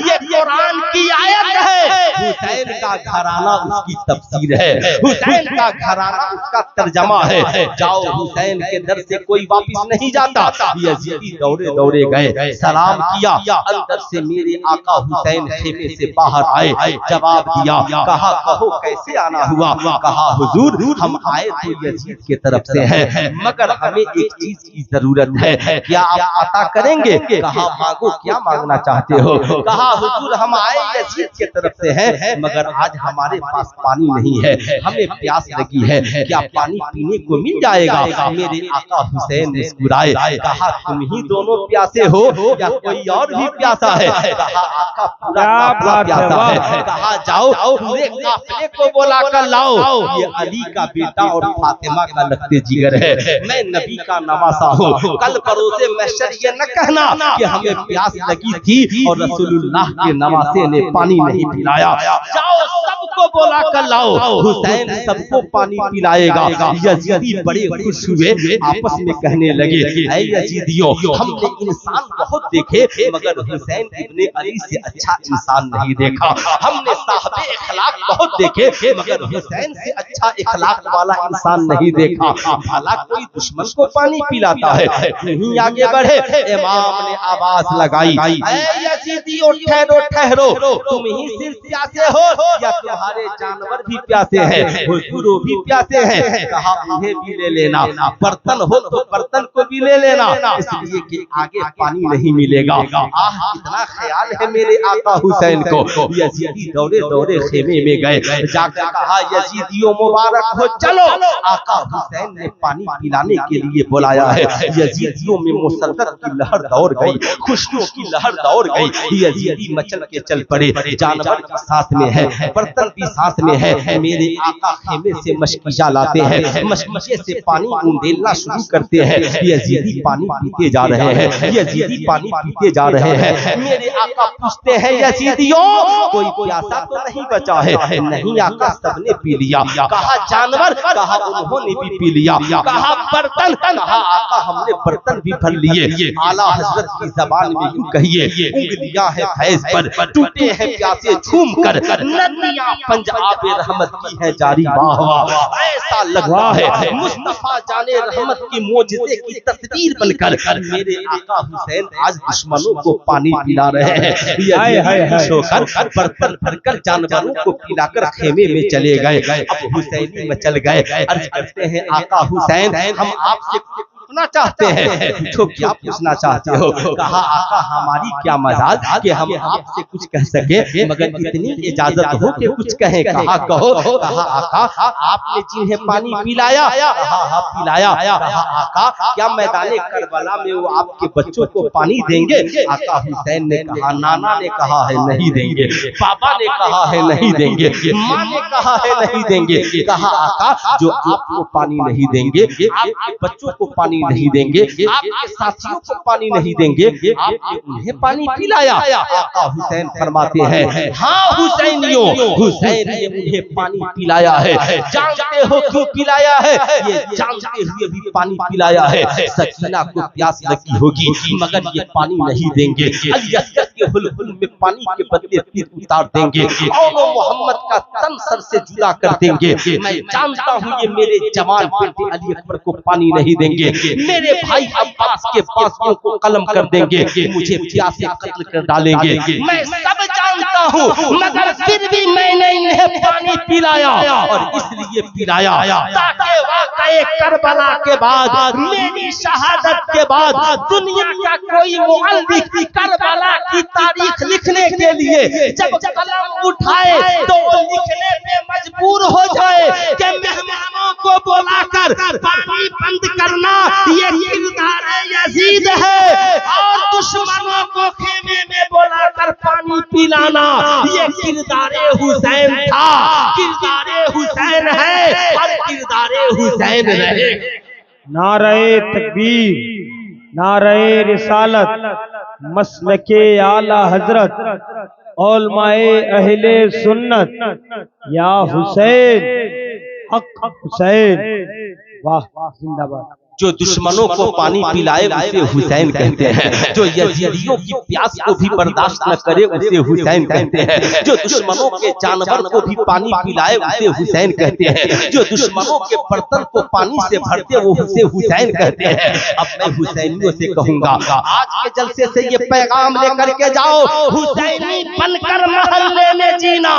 ये कुरान की आयत है, हुसैन का घराना उसकी तफसीर है, हुसैन का घराना उसका तर्जमा है। जाओ हुसैन के दर से कोई वापस नहीं जाता। यजीदी दौड़े दौड़े गए, सलाम किया, अंदर से मेरे आका हुसैन खेमे से बाहर आए, जवाब दिया, कहा कहो कैसे आना हुआ? हुआ, कहा हुजूर हम आए तो यजीद के तरफ से हैं, मगर हमें एक चीज की जरूरत है, क्या आप अता करेंगे? कहा मांगो, क्या मांगना चाहते हो? कहा हुजूर हम आए यजीद के तरफ से हैं, मगर आज हमारे पास पानी नहीं है, हमें प्यास लगी है, क्या पानी पीने को मिल जाएगा? मेरे आका हुसैन मुस्कुराए, कहा तुम ही दोनों प्यासे हो या कोई और भी प्यासा है? कहा आका पूरा काफिला प्यासा है। कहा जाओ पूरे काफिले को बुला कर लाओ, ये अली का बेटा और फातिमा का लगते जिगर है, मैं नबी का नवासा हूँ, कल परोसे महशर ये न कहना कि हमें प्यास लगी थी और रसूलुल्लाह के नवासे ने पानी नहीं पिलाया। जाओ सबको बुला कर लाओ, हुसैन सबको पानी पिलाएगा। यजीदी बड़े खुश हुए, आपस में कहने लगे ऐ यजीदियों, हमने इंसान बहुत देखे मगर हुसैन इब्ने अली से अच्छा इंसान नहीं देखा, हमने साहबे इखलाक बहुत देखे मगर हुसैन से अच्छा इखलाक वाला इंसान नहीं देखा, भला कोई दुश्मन को पानी पिलाता है? नहीं आगे बढ़े, इमाम ने आवाज लगाई ऐ यजीदियों ठहरो ठहरो, तुम ही सिर्फ प्यासे हो या तुम्हारे जानवर भी प्यासे हैं? हुजूर भी प्यासे हैं। कहा उन्हें भी ले लेना, बर्तन हो तो बर्तन को भी ले लेना, इसलिए कि आगे पानी नहीं मिलेगा। आह कितना ख्याल है मेरे आका हुसैन को। यजीदी दौड़े दौड़े खेमे में गए, जाकर कहा यजीदियों मुबारक हो, चलो आका हुसैन ने पानी पिलाने के लिए बुलाया है। यजीदियों में मुसद्दक की लहर दौड़ गई, खुशियों की लहर दौड़ गई, यजीदी मचल के चल पड़े, जानवर भी साथ में है, बर्तन भी साथ में है। मेरे आका खेमे से मशकीजा लाते हैं, मशकीजे से पानी उंडेलना शुरू करते हैं, यजीदी पानी पीते जा रहे हैं, यजीदी पानी पीते जा रहे हैं। मेरे आका पूछते हैं यजीदियों कोई प्यासा तो नहीं बचा है? नहीं आका सबने पी लिया। कहा जानवर? कहा उन्होंने भी पी लिया। कहा बर्तन? कहा आका हमने बर्तन भी भर लिए। आला हजरत की जबान में यूं कहिए, उंगलियां है फैज पर, टूटे हैं प्यासे झूम कर, नदियां पंजाब रहमत की है जारी, वाह वाह। ऐसा लगता है मुस्तफा जाने रहमत की मोजिज़े की तस्वीर बनकर मेरे आका हुसैन आज दुश्मनों को पानी पिला रहे हैं। होकर बर्तन भरकर जानवरों को पिलाकर खेमे में चले गए। अब हुसैनी मचल गए, अर्ज करते हैं आका हुसैन हम आपसे पूछना चाहते हैं। तो क्या पूछना चाहते हो? कहा आका हमारी क्या मजाल कि हम आपसे कुछ कह सके, मगर इतनी इजाजत हो कि कुछ कहें। कहा कहो। कहा आका आपने जिन्हें पानी पिलाया? कहा हाँ पिलाया। कहा आका क्या मैदाने करबला में वो आपके बच्चों को पानी देंगे? आका हुसैन ने कहा नाना ने कहा है नहीं देंगे, पापा ने कहा है नहीं देंगे, माँ ने कहा है नहीं देंगे। कहा आका जो आपको पानी नहीं देंगे, आपके बच्चों को पानी नहीं देंगे, आपके साथियों को पानी नहीं देंगे, आपने उन्हें पानी पिलाया? आका हुसैन फरमाते हैं हाँ हुसैनियों, हुसैन ने उन्हें पानी पिलाया है। जानते हो क्यों पिलाया है? ये जानते हुए भी पानी पिलाया है। सकीना को प्यास लगी होगी मगर ये पानी नहीं देंगे, अली असगर के हुलहुल में पानी के बदले तीर उतार देंगे और मोहम्मद का तन सर से जुदा कर देंगे। मैं जानता हूँ ये मेरे जवान बेटे अली अकबर को पानी नहीं देंगे, मेरे भाई अब्बास के बाजुओं को कलम कर देंगे, मुझे प्यासे कत्ल कर डालेंगे। मैं सब जानता हूँ मगर फिर भी मैंने इन्हें पानी पिलाया और इसलिए पिलाया ताकि वाक़ये करबला के बाद, मेरी शहादत के बाद दुनिया का कोई मुअल्लिफ करबला की तारीख लिखने के लिए जब कलम उठाए तो लिखने पे मजबूर हो जाए कि मेहमानों को बुलाकर पानी बंद करना ये किरदार यजीद है और दुश्मनों को खेमे में बुलाकर पानी पिलाना ये किरदार हुसैन था। किरदार हुसैन है और किरदार हुसैन रहे। नारे तकबीर, नारे रिसालत, मसलके आला हजरत, औलमाए अहले सुन्नत, या हुसैन हक हुसैन, वाह जिंदाबाद। जो दुश्मनों को पानी पिलाए उसे हुसैन कहते हैं। जो यजीदियों की प्यास को भी बर्दाश्त न करे उसे हुसैन कहते हैं। जो दुश्मनों के जानवर को भी पानी पिलाए उसे हुसैन कहते हैं। जो दुश्मनों के बर्तन को पानी से भरते वो उसे हुसैन कहते हैं। अब मैं हुसैनियों से कहूंगा, आज के जलसे से ये पैगाम लेकर के जाओ, हुसैनी बनकर महल्ले में जीना,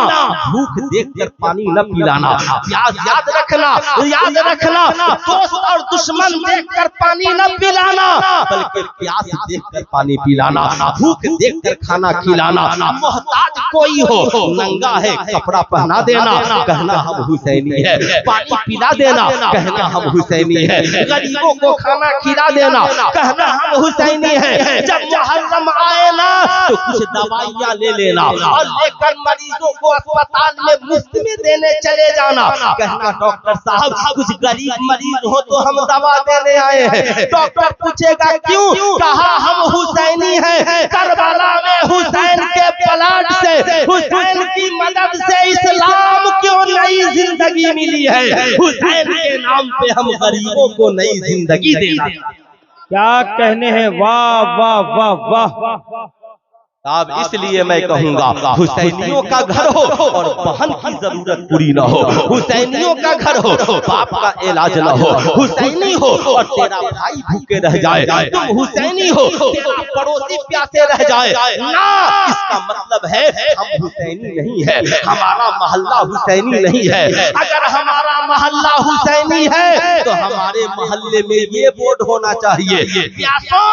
भूख देखकर पानी न पिलाना, प्यास याद रखना, दोस्त और दुश्मन देखकर पानी न पिलाना, बल्कि प्यास देखकर पानी पिलाना, भूख देखकर खाना खिलाना, मोहताज कोई हो नंगा है कपड़ा पहना देना, कहना हम हुसैनी है, पानी पिला देना, कहना हम हुसैनी है, गरीबों को खाना खिला देना, कहना हम हुसैनी है। जब मुहर्रम आए ना तो कुछ दवाइयाँ ले लेना और लेकर मरीजों को अस्पताल में मुफ्त में देने चले जाना, कहना डॉक्टर साहब कुछ गरीब मरीज हो तो हम दवा देने आए हैं। डॉक्टर पूछेगा क्यों, कहा हम हुसैनी हैं, करबला में हुसैन के ब्लड से, हुसैन की मदद से इस्लाम क्यों नई जिंदगी मिली है, हुसैन के नाम पे हम गरीबों को नई जिंदगी देना। क्या कहने हैं, वाह वाह वाह वाह। अब इसलिए मैं कहूंगा हुसैनियों का घर हो और बहन की जरूरत पूरी न हो, हुसैनियों का घर हो बाप का इलाज न हो, हुसैनी हो और तेरा भाई भूखे रह जाए, तुम हुसैनी हो तेरा पड़ोसी प्यासे रह जाए ना, इसका मतलब है हम हुसैनी नहीं है, हमारा मोहल्ला हुसैनी नहीं है। अगर हमारा मोहल्ला हुसैनी है तो हमारे मोहल्ले में ये बोर्ड होना चाहिए, प्यासों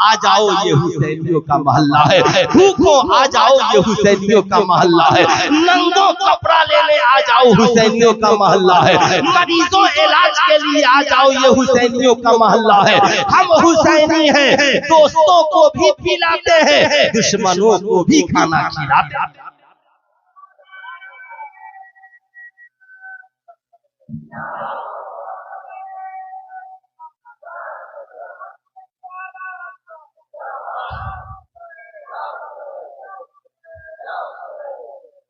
आ जाओ ये हुसैनियों का मोहल्ला है, भूखों आ जाओ ये हुसैनियों का मोहल्ला है, नंगों कपड़ा लेने आ जाओ हुसैनियों का मोहल्ला है, मरीजों इलाज के लिए आ जाओ ये हुसैनियों का मोहल्ला है। हम हुसैनी हैं, दोस्तों को भी पिलाते हैं, दुश्मनों को भी खाना खिलाते हैं।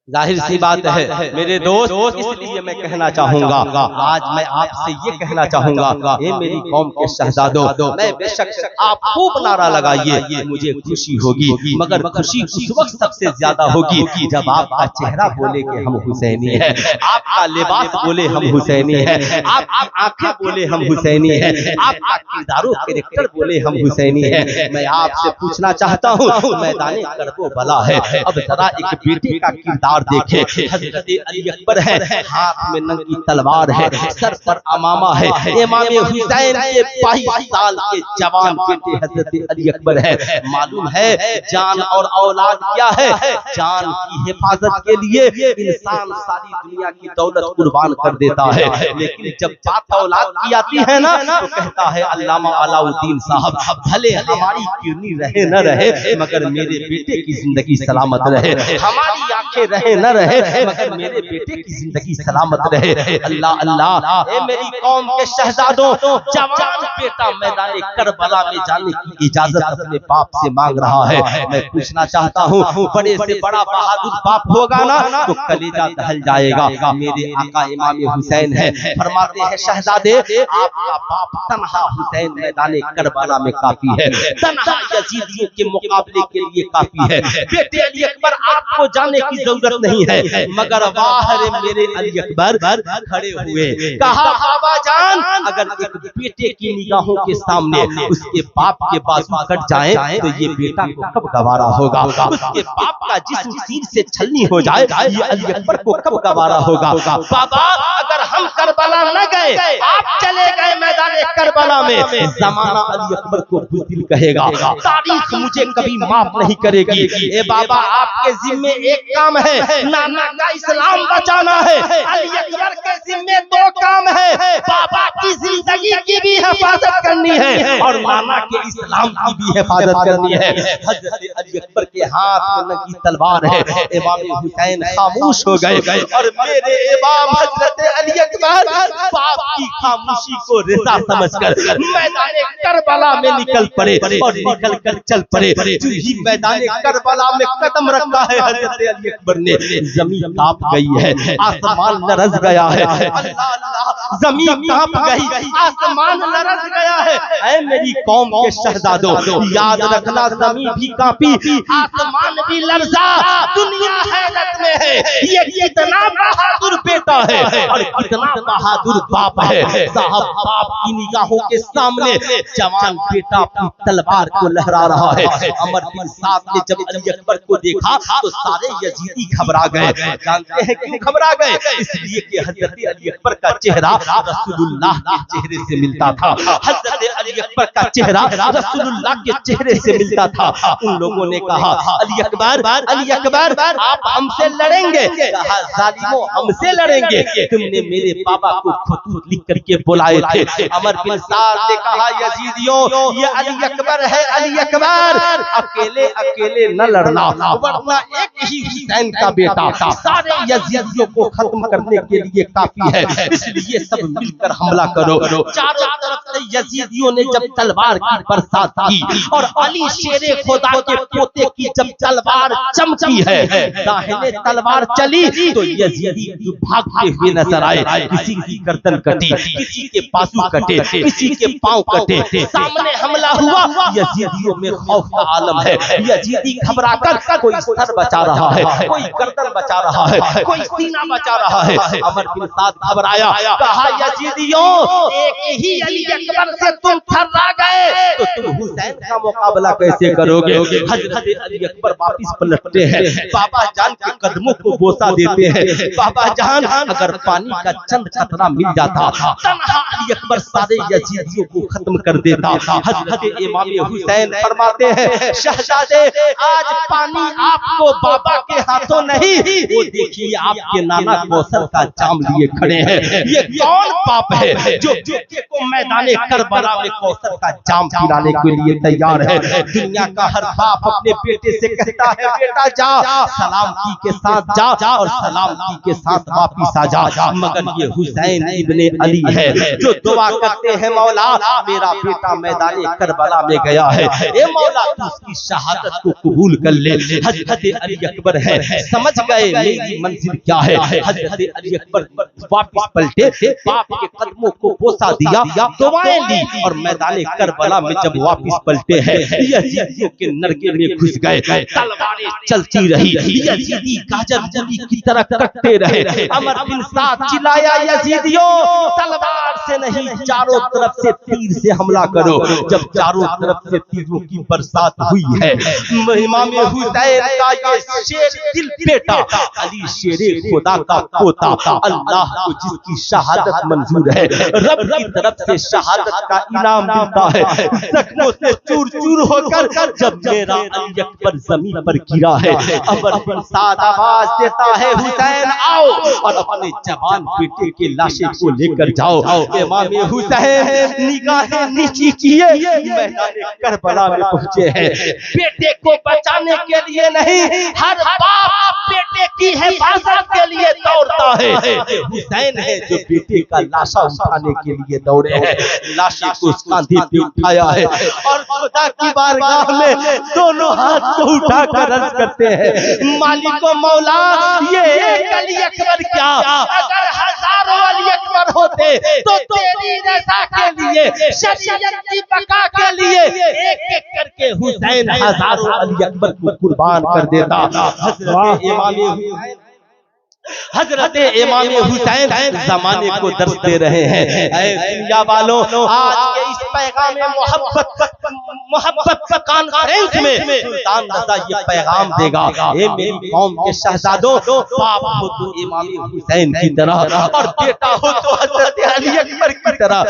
जाहिर सी बात है मेरे दोस्त, इसलिए मैं कहना चाहूंगा, आज मैं आपसे ये कहना चाहूंगा, ये मेरी कौम के शहजादों, मैं बेशक आप खूब नारा लगाइए, मुझे खुशी होगी, मगर खुशी उस वक्त सबसे ज्यादा होगी जब आपका चेहरा बोले कि हम हुसैनी है, आपका लिबास बोले हम हुसैनी है, आपकी आंखें बोले हम हुसैनी है, आपका किरदारो कैरेक्टर बोले हम हुसैनी है। मैं आपसे पूछना चाहता हूँ, मैदाने करबो बला है, अब जरा एक बेटे का किरदार देखे, हजरत अली अकबर है, हाथ में नंगी तलवार है, सर पर अमामा है, इमाम हुसैन के 22 साल के जवान बेटे हजरत अली अकबर है। मालूम है जान और औलाद क्या है, जान की हिफाजत के लिए इंसान सारी दुनिया की दौलत कुर्बान कर देता है, लेकिन जब बात औलाद की आती है ना तो कहता है अल्लामा अलाउद्दीन साहब, भले हमारी किडनी रहे न रहे मगर मेरे बेटे की जिंदगी सलामत रहे, हमारी आंखें रहे न रहे मगर मेरे बेटे की जिंदगी सलामत रहे। अल्लाह अल्लाह, ए मेरी कौम के शहजादों, जवान बेटा मैदान करबला में जाने की इजाजत अपने बाप से मांग रहा है। मैं पूछना चाहता हूँ, बड़े से बड़ा बहादुर बाप होगा ना तो कलेजा दहल जाएगा। मेरे आका इमाम हुसैन है, फरमाते हैं शहजादे आपका बाप तन्हा हुसैन मैदान करबला में काफी है, तन्हा यजीदियों के मुकाबले के लिए काफी है। बेटे अली अकबर आपको जाने की जरूरत नहीं है, मगर वाह रे मेरे अली अकबर खड़े हुए, कहा बाबा जान अगर एक बेटे की निगाहों के सामने उसके बाप के बाजू कट जाए तो ये बेटा को कब गवारा होगा, उसके बाप का जिस्म सीर से छलनी हो जाए ये अली अकबर को कब गवारा होगा। बाबा अगर हम करबला न गए, आप चले गए मैदान करबला में, जमाना अली अकबर को बुज़दिल कहेगा, तारीख मुझे कभी माफ नहीं करेगी। ए बाबा आपके जिम्मे एक काम है, नाना का इस्लाम बचाना है, अली अकबर के जिम्मे 2 काम है, बाबा की जिंदगी की भी हिफाजत करनी है और नाना के इस्लाम की भी हिफाजत करनी है। हजरत अली अकबर के हाथ में नंगी तलवार है। इमाम हुसैन खामोश हो गए और मेरे इमाम हजरत अली अकबर बाप की खामोशी को रिजा समझकर मैदान करबला में निकल पड़े और निकल कर चल पड़े। जो ही मैदान करबला में कदम रखा है हजरत अली अकबर ने, जमीन कांप गई है, आसमान लरज गया है। अल्लाह अल्लाह, जमीन कांप गई, आसमान लरज गया है। ऐ मेरी कौम के शहजादों, याद रखना जमीन भी कांपी, आसमान भी लरजा, दुनिया हैरत में है। ये कितना बहादुर बेटा है और कितना बहादुर बाप है। साहब बाप की निगाहों के सामने जवान बेटा अपनी तलवार को लहरा रहा है। अमर बिन साद ने जब अली अकबर को देखा तो सारे यजीदी घबरा गए। जानते हैं क्यों घबरा गए? इसलिए कि हजरत अली अकबर का चेहरा रसूलुल्लाह के चेहरे से मिलता था। हजरत अली अकबर का चेहरा रसूलुल्लाह के चेहरे से मिलता था। उन लोगों ने कहा अली अकबर आप हमसे लड़ेंगे? कहा जालिमों हमसे लड़ेंगे? तुमने मेरे पापा को खतूत लिख करके बुलाए थे। अमर बिन साद ने कहा यजीदियों ये अली अकबर है, अली अकबर अकेले अकेले न लड़ना, वरना एक ही हुसैन का बेटा सारे यजीदियों को खत्म करने के लिए काफी है। इसलिए सब मिलकर हमला करो। चारों तरफ से यजीदियों ने जब तलवार की बरसात की और अली शेरे खुदा के पोते की जब तलवार चमकी है, दाहिने तलवार चली तो यजीदी भागते हुए नजर आए। किसी की गर्दन कटी, किसी के बाजू कटे, किसी के पांव कटे। सामने हमला हुआ, यजीदियों में खौफ का आलम है। यजीदी घबराकर कोई सर बचा रहा है, कोई गर्दन बचा रहा है, कोई सीना बचा रहा है। अमर बिन साद घबराया, कहा यजीदियों एक ही अली अकबर से तुम थर्रा गए तो तुम हुसैन का मुकाबला कैसे करोगे? हजरत अली अकबर वापिस पलटते हैं, बाबा जान के कदमों को बोसा देते हैं। बाबा जान अगर पानी का चंद कतरा मिल जाता, तन्हा अली अकबर सारे यजीदियों को खत्म कर देता। हजरत इमाम हुसैन फरमाते हैं शहजादे आज पानी आपको बाबा के हाथों नहीं, वो देखिए आपके नाना कौसर का जाम लिए खड़े हैं। ये कौन बाप है जो बेटे को मैदान करबला में कौसर का जाम पिलाने के लिए तैयार है? दुनिया का हर बाप अपने बेटे से कहता है बेटा जा, सलामती के साथ जा और सलामती के साथ वापिस आ जा। मगर ये हुसैन इब्ने अली है जो दुआ करते हैं मौला मेरा बेटा मैदान करबला में गया है, ए मौला तू उसकी शहादत को कबूल कर ले। हजरत अली अकबर है समझ गए मेरी मंजिल क्या है। हजरत अली अकबर वापिस पलटे, बाप के कदमों को बोसा दिया, दुआएं दी और मैदान करबला में जब वापिस पलटे हैं यजीदियों के नरके में घुस गए। तलवारें चलती रही, यजीदी गाजर मूली की तरह कटते रहे। अमर बिन साद चिल्लाया यजीदियों तलवार से नहीं चारों तरफ से तीर से हमला करो। जब चारों तरफ से तीरों की बरसात हुई है, इमाम हुसैन का ये शेर दिल बेटा अली शेरे खुदा का पोता, अल्लाह को जिसकी शहादत मंजूर है, रब की तरफ से शहादत का इनाम मिलता है। जख्मों से चूर चूर होकर जब मेरा अली अकबर जमीन पर गिरा है, अमर बिन साद आवाज देता है हुसैन आओ और अपने जवान बेटे के लाशे को लेकर जाओ। इमाम हुसैन निगाहें नीची किए मैदान करबला में पहुंचे हैं। बेटे को बचाने के लिए नहीं, हर बाप बेटे की हिफाजत के लिए दौड़ता है। ये हुसैन है जो बेटे का लाशा उठाने के लिए दौड़े हैं। लाशे को उस कांधे पे उठाया है और खुदा की बारगाह में दोनों हाथ को उठाकर अर्ज करते हैं मालिक मौला ये एक अली अकबर क्या, अगर हजारों अली अकबर होते तो तेरी रज़ा के लिए, शरीयत की बका के लिए एक एक करके हुसैन हजारों अली अकबर को कुर्बान कर देता। हजरत इमाम हुसैन जमाने को दर्श दे रहे हैं। ऐ दुनिया वालों आज के इस पैगाम मोहब्बत का कॉन्फ्रेंस में सुल्तान रज़ा ये पैगाम देगा, ए मेरी कौम के शहजादों बाप हो तो इमाम हुसैन की तरह और बेटा हो तो हजरत अली अकबर की तरह।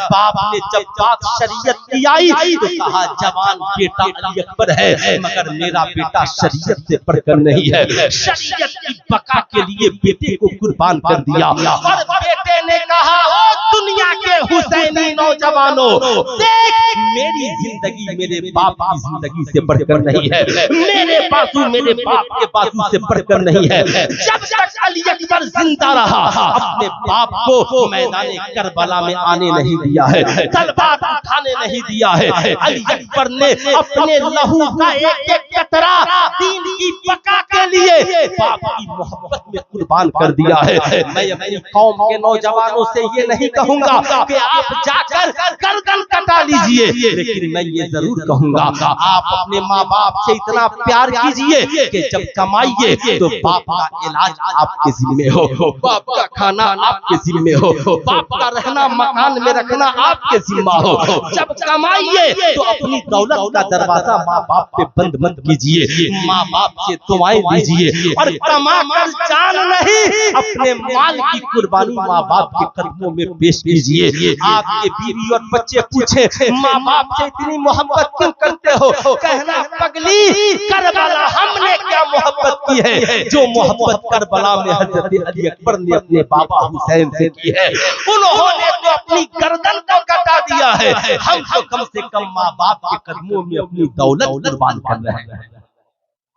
बाप ने जब बात शरीयत की आई तो कहा जवान बेटा अली अकबर है मगर मेरा बेटा शरीयत से बढ़कर नहीं है। शरीयत की बका के लिए बेटे को कुर्बान कर दिया और बेटे ने कहा ओ दुनिया के हुसैनी नौजवानों देख मेरी जिंदगी मेरे बाप की जिंदगी से बढ़कर नहीं है, मेरे बाजू मेरे बाप के बाजू से बढ़कर नहीं है। जब तक अली अकबर जिंदा रहा अपने बाप को मैदान करबला में आने नहीं दिया है, तलवार उठाने नहीं दिया है। अली अकबर ने अपने लहू का एक एक कतरा दीन की बका के लिए बाप की मोहब्बत में कुर्बान कर दिया है। मैं अपनी कौम के नौजवानों से ये नहीं कहूंगा कि आप जाकर गर्दन कटा लीजिए, लेकिन मैं ये जरूर कहूंगा आप अपने माँ बाप से इतना प्यार कीजिए कि जब कमाइए तो बाप का इलाज आपके जिम्मे हो, बाप का खाना आपके जिम्मे हो, बाप का रहना मकान में रखना आपके जिम्मा हो। जब कमाइए तो अपनी दौलत का दरवाजा माँ बाप पे बंद मत कीजिए, माँ बाप से दुआएं लीजिए और कमा कर जान नहीं अपने माल की कुर्बानी माँ बाप के कदमों में पेश कीजिए। आपके बीवी और बच्चे पूछे माँ बाप से इतनी मोहब्बत क्यों करते हो, कहना पगली करबला हमने क्या मोहब्बत की है जो मोहब्बत करबला में हजरत अली अकबर ने अपने बाबा हुसैन से की है। उन्होंने तो अपनी गर्दन को कटा दिया है, हम तो कम से कम माँ बाप के कदमों में अपनी दौलत कुर्बान कर रहे हैं।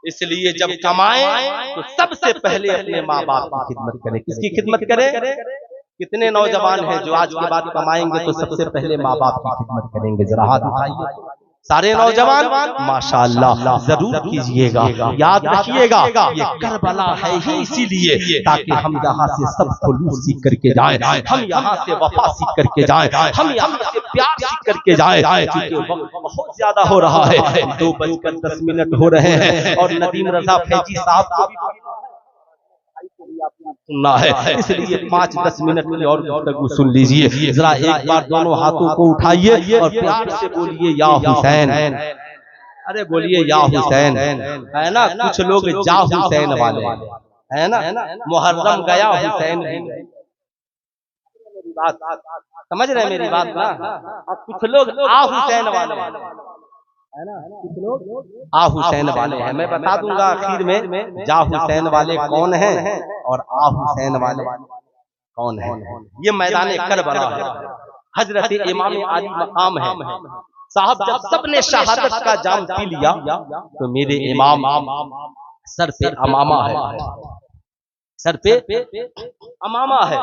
इसलिए जब कमाएं तो सबसे पहले अपने माँ बाप की खिदमत करें। किसकी खिदमत करें? कितने नौजवान हैं जो आज के बाद कमाएंगे तो सबसे पहले माँ बाप की खिदमत करेंगे? जरा हाथ उठाइए सारे नौजवान, माशाअल्लाह जरूर कीजिएगा। याद रखिएगा ये करबला है ही इसीलिए ताकि हम यहाँ से सब खुलूस सीख करके जाएं, हम यहाँ से वफा सीख करके जाएं, हम यहाँ से प्यार सीख करके जाएं। क्योंकि वक्त बहुत ज्यादा हो रहा है, 2:10 हो रहे हैं और नदीम रजा फैजी साहब को सुनना है, इसलिए 5-10 मिनट की और गुफ्तगू सुन लीजिए। जरा एक बार दोनों हाथों को उठाइए और प्यार से बोलिए या हुसैन। अरे बोलिए या हुसैन, है ना? कुछ लोग जा हुसैन वाले है ना, मुहर्रम गया हुसैन बात समझ रहे मेरी बात ना। और कुछ लोग आ हुसैन वाले है ना, कुछ लोग आ हुसैन वाले हैं। मैं बता दूंगा आखिर में जा हुसैन वाले कौन हैं और आ हुसैन वाले कौन हैं। ये मैदान करबला है, हजरत इमाम आली मकाम है साहब। जब सबने शहादत का जाम पी लिया तो मेरे इमाम सर पे अमामा है, सर पे अमामा है,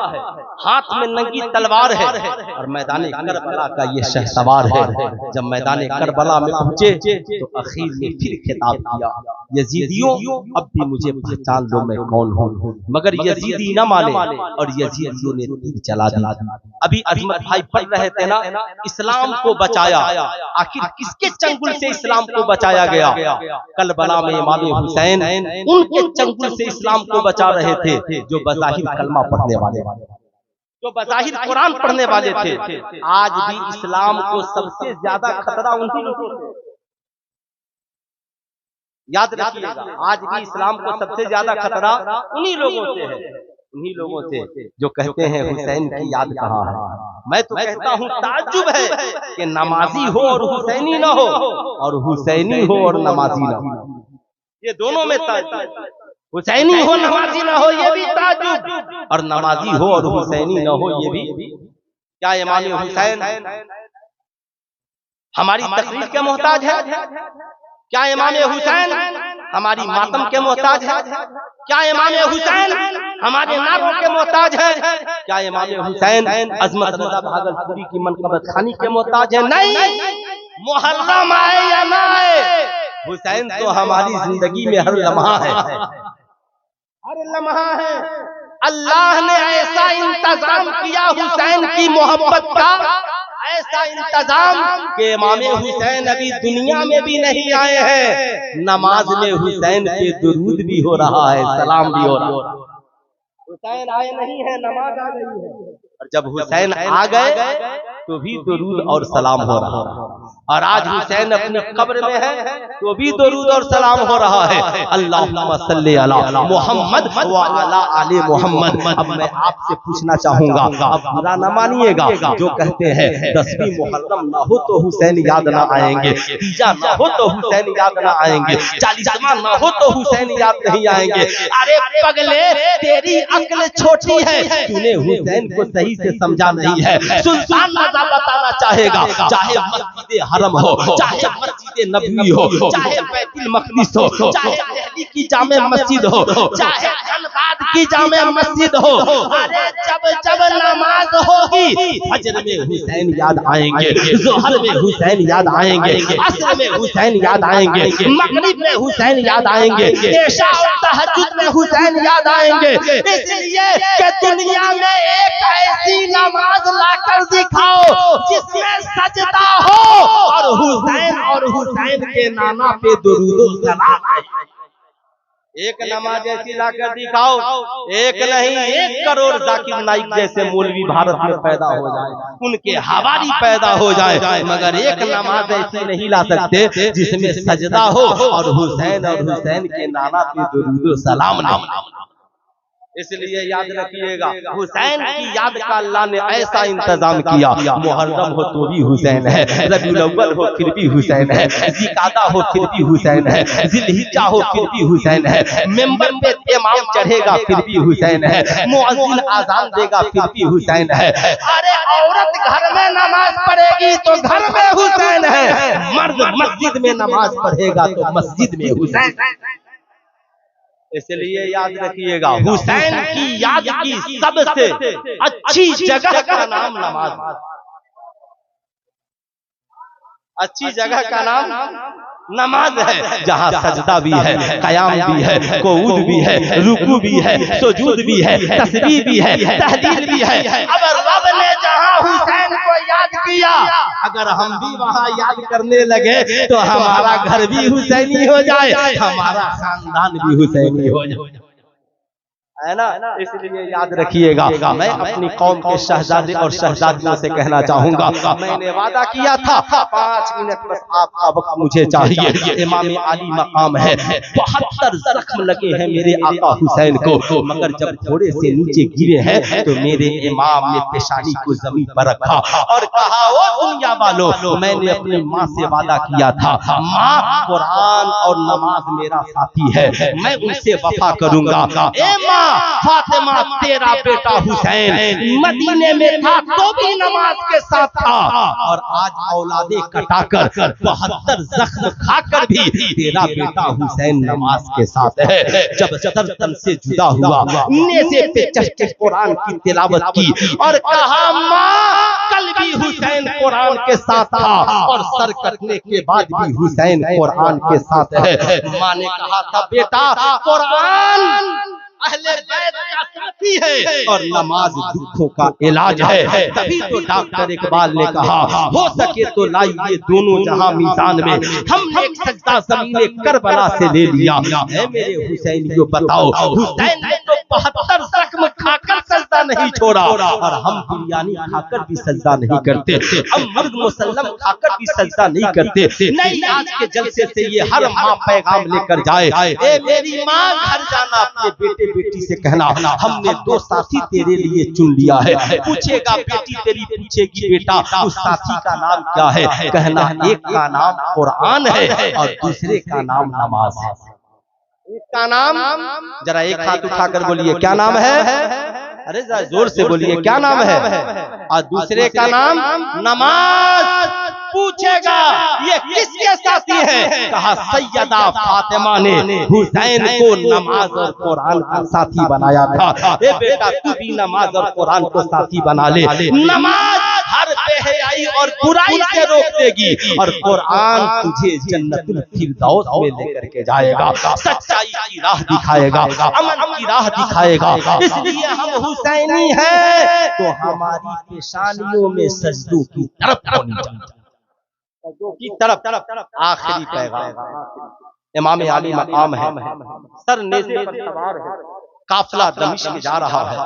हाथ में नंगी तलवार है और मैदान करबला का ये शहसवार है। जब मैदान करबला में पहुंचे तो आखिर में फिर खिताब किया, यजीदियों अब भी मुझे पहचान लो मैं कौन हूँ। मगर यजीदी न माने और यजीदियों ने तीर चला दिया। अभी अजमत भाई पढ़ रहे थे ना, इस्लाम को बचाया। आखिर किसके चंगुल से इस्लाम को बचाया गया? करबला में इमाम हुसैन उनके चंगुल से इस्लाम को बचा रहे थे जो बज़ाहिर कलमा पढ़ने वाले, जो बज़ाहिर कुरान पढ़ने वाले थे। आज भी इस्लाम को सबसे ज्यादा खतरा उन्हीं लोगों से, याद रखिएगा, आज भी इस्लाम को सबसे ज्यादा खतरा उन्हीं लोगों से है, उन्हीं लोगों से जो कहते हैं हुसैन की याद कहाँ है। मैं तो कहता हूँ ताज्जुब है कि नमाजी हो और हुसैनी ना हो, और हुसैनी हो और नमाजी ना हो, ये दोनों में ताज्जुब। हुसैनी हो नमाजी ना हो ये भी ताज्जुब, और नमाजी हो और हुसैनी ना हो ये भी। क्या इमाम हुसैन हमारी तकरीर के मोहताज है? क्या इमाम हुसैन हमारी मातम के मोहताज है? क्या इमाम हुसैन हमारे नारों के मोहताज है? क्या इमाम हुसैन अजमत रजा भागलपुरी की मनकबत खानी के मोहताज है? नहीं, मुहर्रम आए या ना आए, हुसैन तो हमारी जिंदगी में हर लम्हा है, हर लम्हा है। अल्लाह ने ऐसा इंतजाम किया हुसैन की मोहब्बत का, ऐसा इंतजाम कि इमाम हुसैन अभी दुनिया में भी नहीं आए हैं, नमाज में हुसैन पे दुरूद भी हो रहा है, सलाम भी हो रहा है। हुसैन आए नहीं है, नमाज आ गई है, और जब हुसैन आ गए तो भी दुरूद और सलाम हो रहा है। और आज हुसैन अपनी कब्र में है तो भी दरूद और सलाम हो रहा है, अल्लाहुम्मा सल्ली अला मोहम्मद व अला आले मोहम्मद। अब मैं आपसे पूछना चाहूंगा, अब बुरा न मानिएगा, जो कहते हैं 10वीं मुहर्रम ना हो तो हुसैन याद ना आएंगे, तीजा ना हो तो हुसैन याद ना आएंगे, 40वां ना हो तो हुसैन याद नहीं आएंगे। अरे पगले, तेरी अक्ल छोटी है, तूने हुसैन को सही से समझा नहीं है। सुल्तान रज़ा बताना चाहेगा, चाहे मस्जिद हरम हो, चाहे मस्जिद नबवी हो, चाहे बैतुल मक़दिस हो, चाहे दिल्ली की जामे मस्जिद हो, चाहे धनबाद की जामे मस्जिद हो, अरे जब जब नमाज होगी फजर में हुसैन याद आएंगे, ज़ोहर में हुसैन याद आएंगे, असर में हुसैन याद आएंगे, मगरिब में हुसैन याद आएंगे, इशा और तहज्जुद में हुसैन याद आएंगे। इसलिए कि दुनिया में एक ऐसी नमाज लाकर दिखाओ जिसमें सजदा हो और हुसैन के नाना पे दुरूद सलाम है। एक नमाज ऐसी लाकर दिखाओ, एक नहीं 1 करोड़ जाकिर नाइक जैसे मौलवी भारत में पैदा हो जाए, उनके हवारी पैदा हो जाए, मगर एक नमाज ऐसी नहीं ला सकते जिसमें सजदा हो और हुसैन के नाना पे दुरूद सलाम नहीं। इसलिए याद रखिएगा, हुसैन की याद का अल्लाह ने ऐसा इंतजाम किया, मुहर्रम हो तो भी हुसैन है, रबीउल अव्वल हो फिर भी हुसैन है, ज़िकादा हो फिर भी हुसैन है, ज़िलहिज्जा हो फिर भी हुसैन है, मेंबर पे इमाम चढ़ेगा फिर भी हुसैन है, मुअज्जिन आज़ान देगा फिर भी हुसैन है। अरे औरत घर में नमाज पढ़ेगी तो घर में हुसैन है, मर्द मस्जिद में नमाज पढ़ेगा तो मस्जिद में हुसैन है। इसलिए याद रखिएगा, हुसैन की याद की सबसे अच्छी जगह का नाम नमाज, अच्छी जगह का नाम नमाज है, जहाँ सजदा भी है, कयाम भी है, कुऊद भी है, रुकू भी है, सुजूद भी है, तस्बीह भी है, तहलील भी है। अब रब ने जहाँ हुसैन को याद किया, अगर हम भी वहाँ याद करने लगे तो हमारा घर भी हुसैनी हो जाए, हमारा खानदान भी हुसैनी हो जाए, है ना। इसलिए याद रखिएगा, मैं अपनी कौम के शहजादे और शहजादियों से कहना चाहूंगा, मैंने वादा किया था 5 मिनट बस आपका वक्त मुझे चाहिए। इमाम आली मकाम है, 72 जख्म लगे हैं मेरे आका हुसैन को, मगर जब घोड़े से नीचे गिरे हैं तो मेरे इमाम ने पेशानी को जमीन पर रखा और कहा, ओ दुनिया वालों, मैंने अपनी माँ से वादा किया था, माँ कुरान और नमाज मेरा साथी है, मैं उनसे वफा करूंगा। ए माँ, फातिमा तेरा बेटा हुसैन मदीने में था तो भी नमाज के साथ था, और आज औलादे कटाकर 72 जख्म खाकर भी तेरा बेटा हुसैन नमाज के साथ है। जब सर तन से जुदा हुआ, नेज़े पे चढ़ के कुरान की तिलावत की और कहा, माँ कल भी हुसैन कुरान के साथ था और सर कटने के बाद भी हुसैन कुरान के साथ है। माँ ने कहा था, बेटा कुरान अहले बैत का साथी है और नमाज दुखों का इलाज है। तभी तो डॉक्टर इकबाल ने कहा, हो सके तो लाइए दोनों जहां मीज़ान में, हमने एक सजदा ज़मीने करबला से ले लिया। ऐ मेरे हुसैनियों बताओ, हुसैन ने तो 72 जख्म खाकर सजदा नहीं छोड़ा, और हम बिरयानी खाकर भी सजदा नहीं करते, हम मुर्ग मुसल्लम खाकर भी सजदा नहीं करते। नहीं, आज के जलसे से ये हर माँ पैगाम लेकर जाए, ए मेरी माँ घर जाना, अपने बेटे बेटी से कहना, हमने 2 साथी तेरे लिए चुन लिया है। पूछेगा बेटी तेरी, पूछेगी बेटा उस साथी का नाम क्या है, कहना एक का नाम कुरान है और दूसरे का नाम नमाज है। एक का नाम, जरा एक हाथ उठाकर बोलिए क्या नाम है, अरे जरा जोर से बोलिए क्या नाम है, और दूसरे का नाम नमाज। पूछेगा ये किसके साथी है, कहा सैयदा फातिमा ने हुसैन को नमाज और कुरान का साथी बनाया था। ए बेटा तू भी नमाज और कुरान को साथी बना ले। नमाज हर बेहयाई और बुराई से रोक देगी और कुरान तुझे जन्नतुल फिरदौस में लेकर के जाएगा, सच्चाई की राह दिखाएगा, अमन की राह दिखाएगा। इसलिए हम हुसैनी हैं तो हमारी पेशानियों में सजदों की तरफ होनी चाहिए, की तरफ। आखिरी पैगाम, इमाम आली मकाम है, सर नेज़े पर सवार है, काफिला दमिश्क में जा रहा है।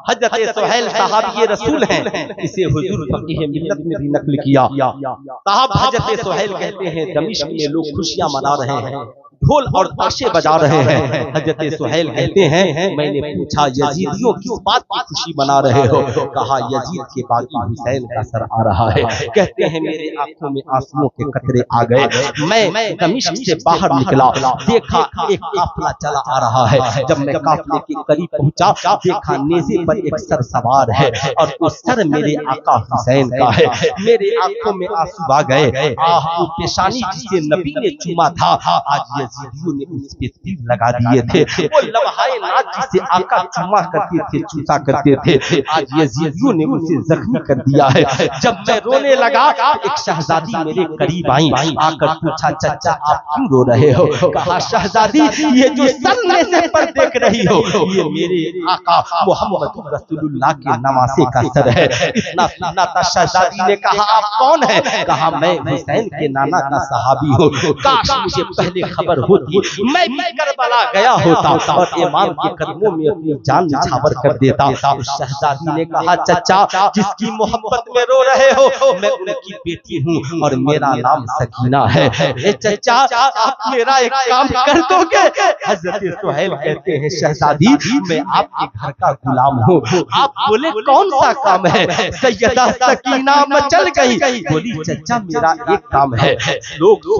हजरत सुहैल साहब ये रसूल हैं, इसे हुजूर फकीह मिल्लत ने भी नकल किया। साहब हजरत सुहैल कहते हैं दमिश्क में लोग खुशियां मना रहे हैं, ढोल और ताशे बजा रहे हैं। हजरत सुहैल कहते हैं मैंने पूछा यजीदियों किस बात की खुशी मना रहे हो? कहा यजीद के बागी हुसैन का सर आ रहा है। कहते हैं मेरे आंखों में आंसुओं के कतरे आ गए। मैं दमिश्क से बाहर निकला, देखा एक काफिला चला आ रहा है। जब मैं काफिले के करीब पहुंचा, देखा नेज़े पर एक सर सवार है और उस सर मेरे आका हुसैन का है। मेरे आंखों में आंसू आ गए। आह वो पेशानी जिसे नबी ने चूमा था, आज यजीदियों ने उस पे तीर लगा दिए थे। वो लम्हाए नाज जिसे आका चूमा करते थे, चूसा करते थे, आज यजीदियों ने उसे जख्मी कर दिया है। जब मैं रोने लगा, एक शहजादी मेरे करीब आई, आकर पूछा चचा आप क्यों रो रहे हो? कहा शहजादी ये जो सर नेज़े पर देख रही हो, ये मेरे आका मोहम्मद रसूलुल्लाह के नवासे का सर है। इतना सुनना था। शहजादी ने कहा आप कौन है? कहा मैं हुसैन के नाना का सहाबी हूँ। काश मुझे पहले खबर होती, मैं भी करबला गया होता और इमाम के कदमों में अपनी जान निछावर कर देता। शहजादी ने कहा चचा जिसकी मोहब्बत में रो रहे हो, मैं उनकी बेटी हूँ और मेरा नाम सकीना है। ए चचा आप मेरा एक काम कर दोगे? हजरत सुहैल कहते हैं शहजादी मैं आपके घर का गुलाम हूँ। आप बोले कौन सा काम है? सैयदा सकीना मचल गई, बोली चचा मेरा एक काम है। लोग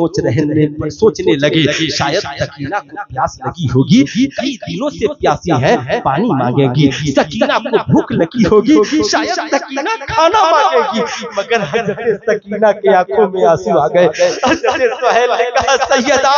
सोचने लगे शायद सकीना को प्यास लगी होगी, कई दिनों से प्यासी है, पानी मांगेगी। सकीना को भूख लगी होगी, शायद सकीना खाना मांगेगी। मगर हजरत सकीना के आंखों में आंसू आ गए। हजरत सुहैल ने कहा सैयदा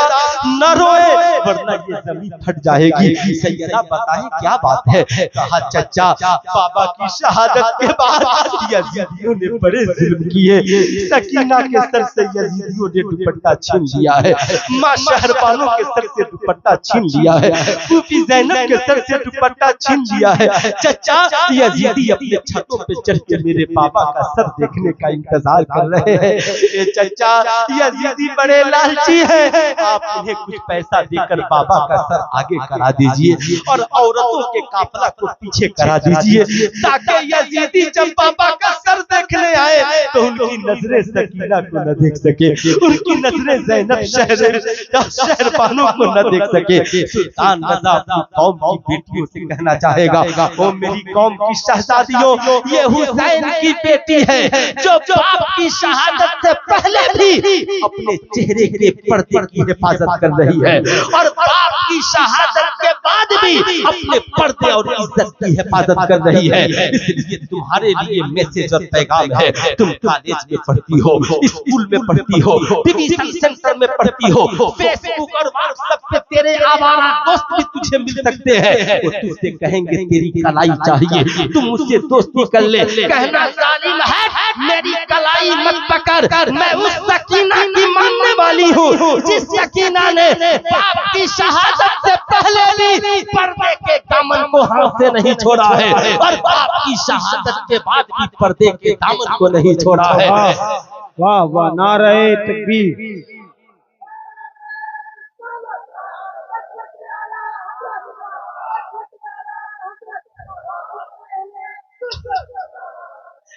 न रोए वरना ये जमीन फट जाएगी। सैयदा बताएं क्या बात है? कहा चचा बाबा की शहादत के बाद यजीदियों ने बड़े जुल्म किए। सकीना के सर से यजीदियों ने दुपट्टा छीन लिया है, मां शहरबानों के सर से दुपट्टा छीन लिया है, फूफी ज़ैनब के सर से दुपट्टा छीन लिया है। चचा यजीदी अपने छतों पे चढ़ के मेरे पापा का सर देखने का इंतजार कर रहे हैं। ए चचा यजीदी बड़े लालची हैं, आप उन्हें कुछ पैसा देकर बाबा का सर आगे करा दीजिए और औरतों के काफिला को पीछे करा दीजिए, ताकि यजीदी जब बाबा का सर देखने आए तो उनकी नजरें सकीना को न देख सके, उनकी नजरें ज़ैनब शहरबानों को न देख सके। सुल्तान रज़ा अपनी कौम की बेटियों से कहना चाहेगा ओ मेरी कौम की शहजादियों, ये हुसैन की बेटी है जो बाप की शहादत से पहले भी अपने चेहरे के पर्दे की हिफाजत कर रही है और बाप की शहादत के बाद भी अपने पर्दे और इज्जत की हिफाजत कर रही है। इसलिए तुम्हारे लिए मैसेज और पैगाम है, तुम कॉलेज में पढ़ती हो, स्कूल में पढ़ती हो, डिवीजन सेंटर में पढ़ती हो, फेसबुक और व्हाट्सएप पे तेरे आवारा दोस्त भी तुझे मिल सकते हैं। वो तुझसे कहेंगे तेरी कलाई चाहिए, तुम मुझसे दोस्ती कर ले। कहना जालिम है मेरी कलाई मत पकड़, मैं उस सकीना की मानने वाली हूँ जिस सकीना ने बाप की शहादत से पहले भी पर्दे के दामन को हाथ से नहीं छोड़ा है और बाप की शहादत के बाद भी पर्दे के दामन को नहीं छोड़ा है। वाह वाह नारे तकबीर।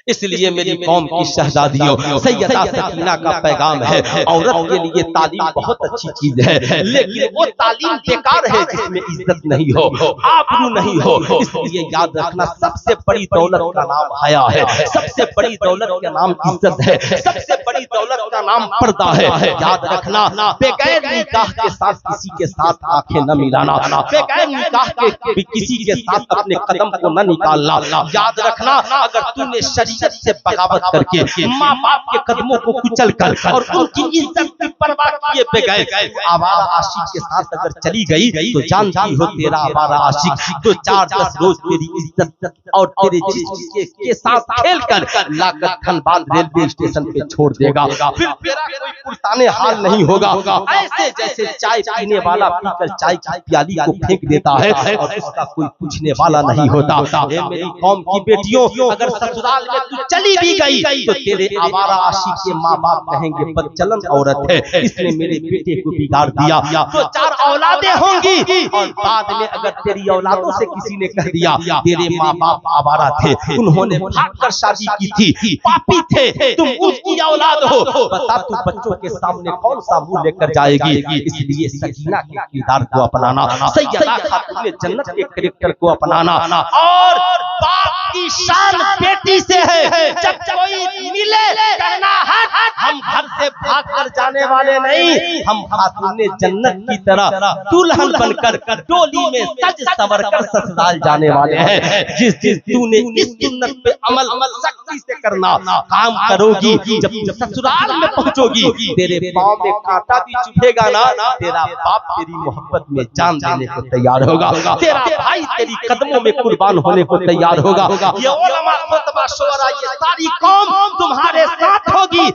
इसलिए मेरी कौम की शहजादियों सैयदा सकीना का पैगाम है, औरत के लिए तालीम बहुत अच्छी चीज है, लेकिन वो तालीम बेकार है जिसमें इज्जत नहीं हो, आबरू नहीं हो। इसलिए याद रखना सबसे बड़ी दौलत का नाम हया है, सबसे बड़ी दौलत का नाम इज्जत है, सबसे बड़ी दौलत का नाम पर्दा है। याद रखना बेगैर निकाह के साथ किसी के साथ आंखें न मिलाना, बेगैर निकाह के किसी के साथ अपने कदम को न निकालना। याद रखना अगर तूने शरीयत से बगावत करके माँ बाप के कदमों को कुचल कर और उनकी इज्जत की परवाह किए बगैर आवारा आशिक के साथ अगर चली गई तो जानती हो तेरा आवारा आशिक तो 4-10 रोज तेरी इज्जत और तेरे जिस्म के साथ खेल कर लाकर धनबाद रेलवे स्टेशन पे छोड़ देगा। फिर तेरा कोई पुरसाने हाल नहीं होगा। ऐसे जैसे चाय पीने वाला पीकर चाय की प्याली को फेंक देता है और उसका कोई पूछने वाला नहीं होता। ए मेरी कौम की बेटियों, अगर ससुराल में तू चली भी गई तो तेरे आवारा आशिक के माँ बाप कहेंगे बदचलन औरत है, इसने मेरे बेटे को बिगाड़ दिया। तो 4 औलादें होंगी और बाद में अगर तेरी औलादों से किसी ने कह दिया तेरे माँ बाप आवारा थे, उन्होंने भागकर शादी की थी, पापी थे, तुम उसकी औलाद हो, बता तू बच्चों के सामने कौन सा मुंह लेकर जाएगी। इसलिए सकीना के किरदार को अपनाना, सैयदा खातून जन्नत के कैरेक्टर को अपनाना और बाप की शान बेटी से है। जब कोई मिले कहना हट, हम घर से भागकर जाने वाले नहीं, हम खातून जन्नत की तरह दुल्हन बनकर डोली में सज संवर कर ससुराल जाने वाले हैं। जिस तूने इस सुन्नत पे अमल सख्ती से करना काम करोगी, जब ससुराल में पहुंचोगी तेरे पांव में कांटा भी चुभेगा ना, तेरा बाप तेरी मोहब्बत में जान देने को तैयार होगा, तेरा भाई तेरी कदमों में कुर्बान होने को तैयार होगा। ये उलमा खुतबा शुरा ये सारी कौम तुम्हारे साथ होगी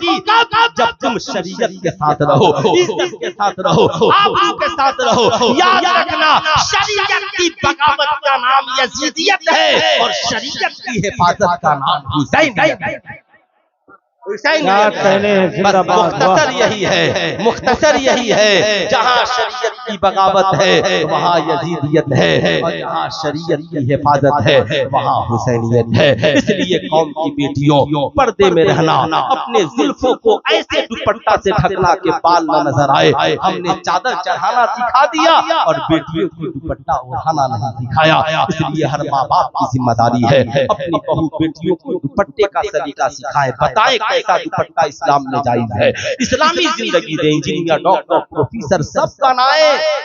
जब तुम शरीयत के साथ रहो, इज्जत के साथ रहो, आबरू के साथ रहो। याद रखना शरीयत की बगावत का नाम यजीदियत है और शरीयत की हिफाजत का नाम हुसैन है। मुख्तसर यही है, मुख्तसर यही है, जहाँ शरीयत की बगावत है वहाँ यजीदियत है और जहाँ शरीयत की हिफाजत है वहाँ हुसैनियत है। इसलिए कौम की बेटियों पर्दे में रहना, अपने जुल्फों को ऐसे दुपट्टा से ढकना के बाल न नजर आए। हमने चादर चढ़ाना सिखा दिया और बेटियों को दुपट्टा ओढ़ाना नहीं सिखाया। इसलिए हर माँ बाप की जिम्मेदारी है अपनी बहू बेटियों को दुपट्टे का सलीका सिखाए, बताए कैसा दुपट्टा इस्लाम में जायज है, इस्लामी जिंदगी दे। इंजीनियर, डॉक्टर, प्रोफेसर सब बनाए,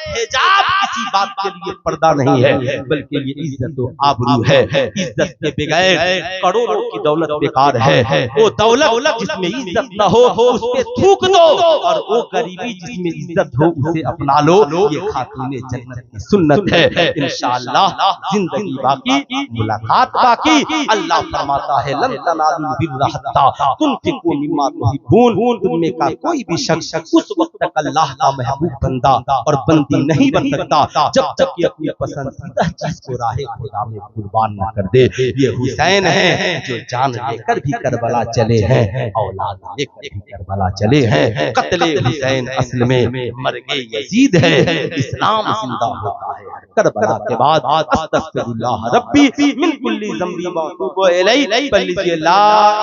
हिजाब किसी बात के लिए पर्दा नहीं है, बल्कि ये इज्जत और आबरू है। इज्जत के बगैर करोड़ों की दौलत बेकार है। वो दौलत जिसमें इज्जत न हो उस पे थूक दो और वो गरीबी जिसमें इज्जत हो उसे अपना लो। ये खातूने जन्नत की सुन्नत है। इंशाअल्लाह जिंदगी बाकी, मुलाकात बाकी। अल्लाह फरमाता है लन तनालुल बिर्रा हत्ता तुनफिकू मिम्मा तुहिब्बून। तुमने का कोई भी शख्स उस वक्त तक अल्लाह का महबूब बंदा और बंदी नहीं बन सकता जब तक कि अपनी पसंदीदा चीज को राहे खुदा में कुर्बान न कर दे। ये हुसैन है जो जान लेकर भी करबला चले हैं, औलाद लेकर भी करबला चले हैं। कत्ले हुसैन असल में मर्गे यजीद है। इस्लाम जिंदा होता है करबला के बाद। अस्तगफिरुल्लाह रब्बी मिन कुल्ली ज़ंबी व अतूबु इलैहि बल्लिगी ला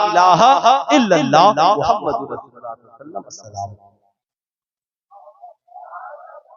इलाहा इल्लल्लाह मुहम्मदुर रसूलुल्लाह सल्लल्लाहु अलैहि वसल्लम।